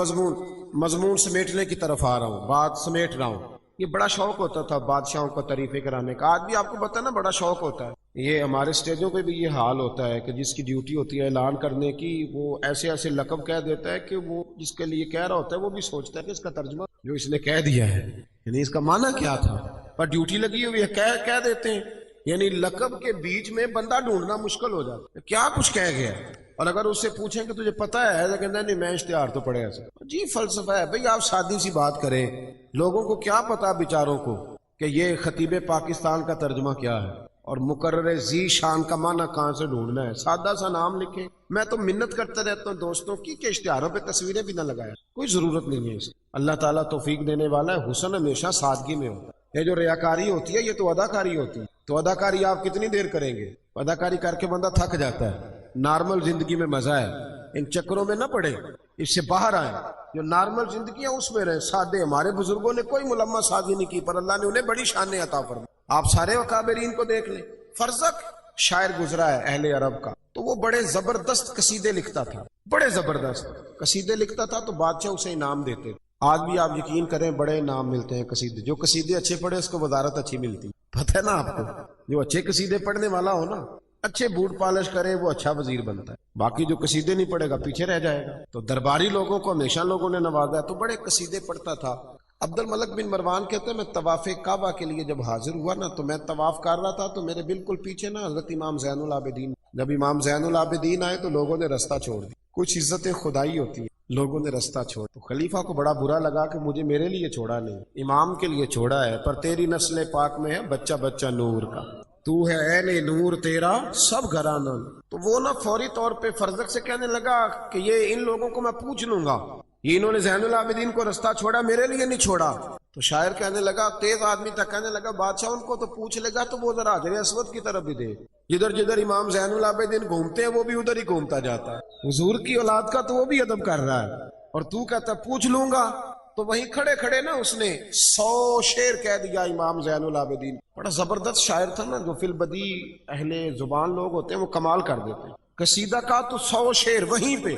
مضمون سمیٹنے کی طرف آ رہا ہوں، بات سمیٹ رہا ہوں۔ یہ بڑا شوق ہوتا تھا بادشاہوں کو تعریفیں کرانے کا، آج بھی آپ کو پتہ نا بڑا شوق ہوتا ہے۔ یہ ہمارے اسٹیجوں پہ بھی یہ حال ہوتا ہے کہ جس کی ڈیوٹی ہوتی ہے اعلان کرنے کی، وہ ایسے ایسے لقب کہہ دیتا ہے کہ وہ جس کے لیے کہہ رہا ہوتا ہے وہ بھی سوچتا ہے کہ اس کا ترجمہ جو اس نے کہہ دیا ہے یعنی اس کا معنی کیا تھا، پر ڈیوٹی لگی ہوئی ہے کہہ دیتے ہیں، یعنی لقب کے بیچ میں بندہ ڈھونڈنا مشکل ہو جاتا ہے، کیا کچھ کہہ گیا۔ اور اگر اس سے پوچھیں کہ تجھے پتہ ہے تو کہتا ہے نہیں میں اشتہار تو پڑھے ایسے، جی فلسفہ ہے بھئی، آپ سادی سی بات کریں، لوگوں کو کیا پتا بیچاروں کو کہ یہ خطیب پاکستان کا ترجمہ کیا ہے اور مقرر ذی شان کا معنی کہاں سے ڈھونڈنا ہے، سادہ سا نام لکھیں۔ میں تو منت کرتا رہتا ہوں دوستوں کی کہ اشتہاروں پہ تصویریں بھی نہ لگایا، کوئی ضرورت نہیں ہے اس کی، اللہ تعالیٰ توفیق دینے والا ہے، حسن ہمیشہ سادگی میں ہوتا ہے۔ یہ جو ریاکاری ہوتی ہے یہ تو اداکاری ہوتی ہے، تو اداکاری آپ کتنی دیر کریں گے؟ اداکاری کر کے بندہ تھک جاتا ہے، نارمل زندگی میں مزہ ہے، ان چکروں میں نہ پڑے، اس سے باہر آئیں، جو نارمل زندگی ہے اس میں رہے، سادے۔ ہمارے بزرگوں نے کوئی ملمہ سازی نہیں کی، پر اللہ نے انہیں بڑی شان عطا فرمائی۔ آپ سارے اکابرین کو دیکھ لیں، فرزق شاعر گزرا ہے اہل عرب کا، تو وہ بڑے زبردست قصیدے لکھتا تھا، بڑے زبردست قصیدے لکھتا تھا، تو بادشاہ اسے انعام دیتے۔ آج بھی آپ یقین کریں بڑے انعام ملتے ہیں قصیدے، جو قصیدے اچھے پڑھے اس کو وزارت اچھی ملتی، پتہ ہے نا آپ کو، جو اچھے قصیدے پڑھنے والا ہو نا، اچھے بوٹ پالش کرے وہ اچھا وزیر بنتا ہے، باقی جو قصیدے نہیں پڑھے گا پیچھے رہ جائے گا۔ تو درباری لوگوں کو ہمیشہ لوگوں نے نوازا ہے، تو بڑے قصیدے پڑھتا تھا۔ عبد الملک بن مروان کہتے ہیں میں طواف کعبہ کے لیے جب حاضر ہوا نا، تو میں طواف کر رہا تھا، تو میرے بالکل پیچھے نا حضرت امام زین العابدین، جب امام زین العابدین آئے تو لوگوں نے رستہ چھوڑ دیا، کچھ عزت خدائی ہوتی ہے، لوگوں نے رستہ چھوڑ، تو خلیفہ کو بڑا برا لگا کہ مجھے میرے لیے چھوڑا نہیں، امام کے لیے چھوڑا ہے، پر تیری نسل پاک میں ہے بچہ بچہ نور کا، تو ہے اہل نور تیرا سب گھرانہ۔ تو وہ نا فوری طور پہ فرزق سے کہنے لگا کہ یہ ان لوگوں کو میں پوچھ لوں گا، یہ انہوں نے زین العابدین کو رستہ چھوڑا، میرے لیے نہیں چھوڑا۔ تو شاعر کہنے لگا، تیز آدمی تک کہنے لگا، بادشاہ ان کو تو پوچھ لے گا تو وہ ذرا حجر اسود کی طرف بھی دے، جدھر جدھر امام زین العابدین گھومتے ہیں وہ بھی ادھر ہی گھومتا جاتا ہے، حضور کی اولاد کا تو وہ بھی ادب کر رہا ہے، اور تو کہتا پوچھ لوں گا۔ تو وہیں کھڑے کھڑے نا اس نے 100 شعر کہہ دیا امام زین العابدین، بڑا زبردست شاعر تھا نا، جو فی البدی اہل زبان لوگ ہوتے ہیں وہ کمال کر دیتے ہیں، قصیدہ کا تو 100 شعر وہیں پہ،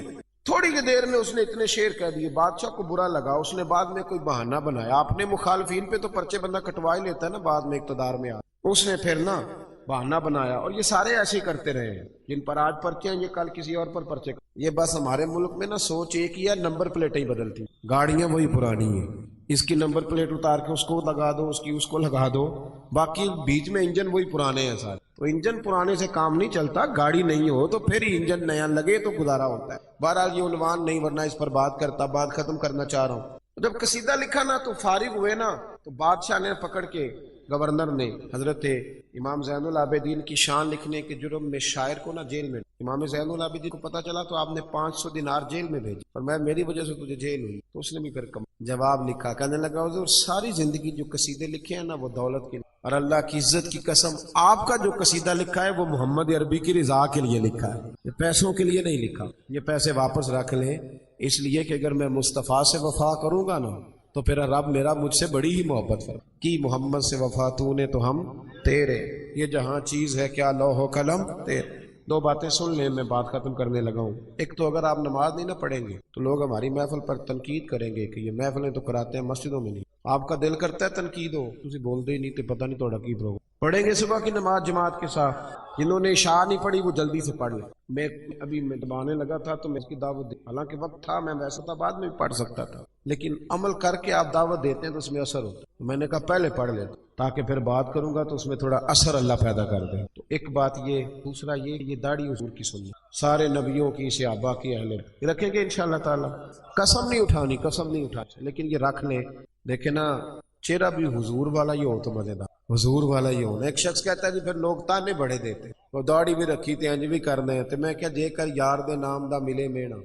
تھوڑی کی دیر میں اس نے اتنے شعر کہہ دیے، بادشاہ کو برا لگا، اس نے بعد میں کوئی بہانہ بنایا، اپنے مخالفین پہ تو پرچے بندہ کٹوا ہی لیتا ہے نا بعد میں اقتدار میں اس نے پھر نا بہانہ بنایا، اور یہ سارے ایسے ہی کرتے رہے ہیں، جن پر آج پرچے ہیں یہ کل کسی اور پر پرچے، یہ بس ہمارے ملک میں نا سوچ ایک ہی ہے، نمبر پلیٹیں ہی بدلتی، گاڑیاں وہی پرانی ہیں، اس کی نمبر پلیٹ اتار کے اس کو لگا دو، اس کی اس کو لگا دو، باقی بیچ میں انجن وہی پرانے ہیں سارے، تو انجن پرانے سے کام نہیں چلتا، گاڑی نہیں ہو تو پھر ہی انجن نیا لگے تو گزارا ہوتا ہے۔ بہرحال یہ عنوان نہیں، ورنہ اس پر بات کرتا، بات ختم کرنا چاہ رہا ہوں۔ جب قصیدہ لکھا نا تو فارغ ہوئے نا، تو بادشاہ نے پکڑ کے گورنر نے حضرت امام زین العابدین کی شان لکھنے کے جرم میں شاعر کو نہ جیل میں، امام زین العابدین کو پتا چلا تو آپ نے 500 دینار جیل میں بھیجی اور میری وجہ سے تجھے جیل ہوئی، تو اس نے بھی پھر جواب لکھا، کہنے لگا حضور ساری زندگی جو قصیدے لکھے ہیں نا وہ دولت کے لیے، اور اللہ کی عزت کی قسم آپ کا جو قصیدہ لکھا ہے وہ محمد عربی کی رضا کے لیے لکھا ہے، یہ پیسوں کے لیے نہیں لکھا، یہ پیسے واپس رکھ لیں، اس لیے کہ اگر میں مصطفیٰ سے وفا کروں گا نا تو پھر رب میرا مجھ سے بڑی ہی محبت ہے کی محمد سے وفا تو نے تو ہم تیرے، یہ جہاں چیز ہے کیا لوح و قلم تیرے۔ دو باتیں سن لیں، میں بات ختم کرنے لگا ہوں۔ ایک تو اگر آپ نماز نہیں نہ پڑھیں گے تو لوگ ہماری محفل پر تنقید کریں گے کہ یہ محفلیں تو کراتے ہیں مسجدوں میں نہیں، آپ کا دل کرتا ہے تنقید ہو، تسی بولتے ہی نہیں تو پتہ نہیں توڑا کی پروگرام پڑھیں گے صبح کی نماز جماعت کے ساتھ، جنہوں نے عشاء نہیں پڑھی وہ جلدی سے پڑھ لیں۔ میں ابھی میں دبانے لگا تھا تو میں اس کی دعوت دی، حالانکہ وقت تھا میں ویسا تھا بعد میں بھی پڑھ سکتا تھا، لیکن عمل کر کے آپ دعوت دیتے ہیں تو اس میں اثر ہوتا ہے، میں نے کہا پہلے پڑھ لیتا تاکہ پھر بات کروں گا تو اس میں تھوڑا اثر اللہ پیدا کر دے۔ تو ایک بات یہ، دوسرا یہ داڑھی حضور کی سنی، سارے نبیوں کی، صحابہ کی، اہل یہ رکھیں گے انشاءاللہ تعالی، قسم نہیں اٹھانی، قسم نہیں اٹھانی، لیکن یہ رکھ لیں۔ دیکھیں نا چہرہ بھی حضور والا ہی ہو تو مزیدار، حضور والا ہی ہونا۔ ایک شخص کہتا ہے جی پھر لوگ تانے بڑے دیتے، وہ داڑھی بھی رکھی تے انج بھی کرنے ہیں، تو میں کیا جے کر یار دے نام دا ملے مینا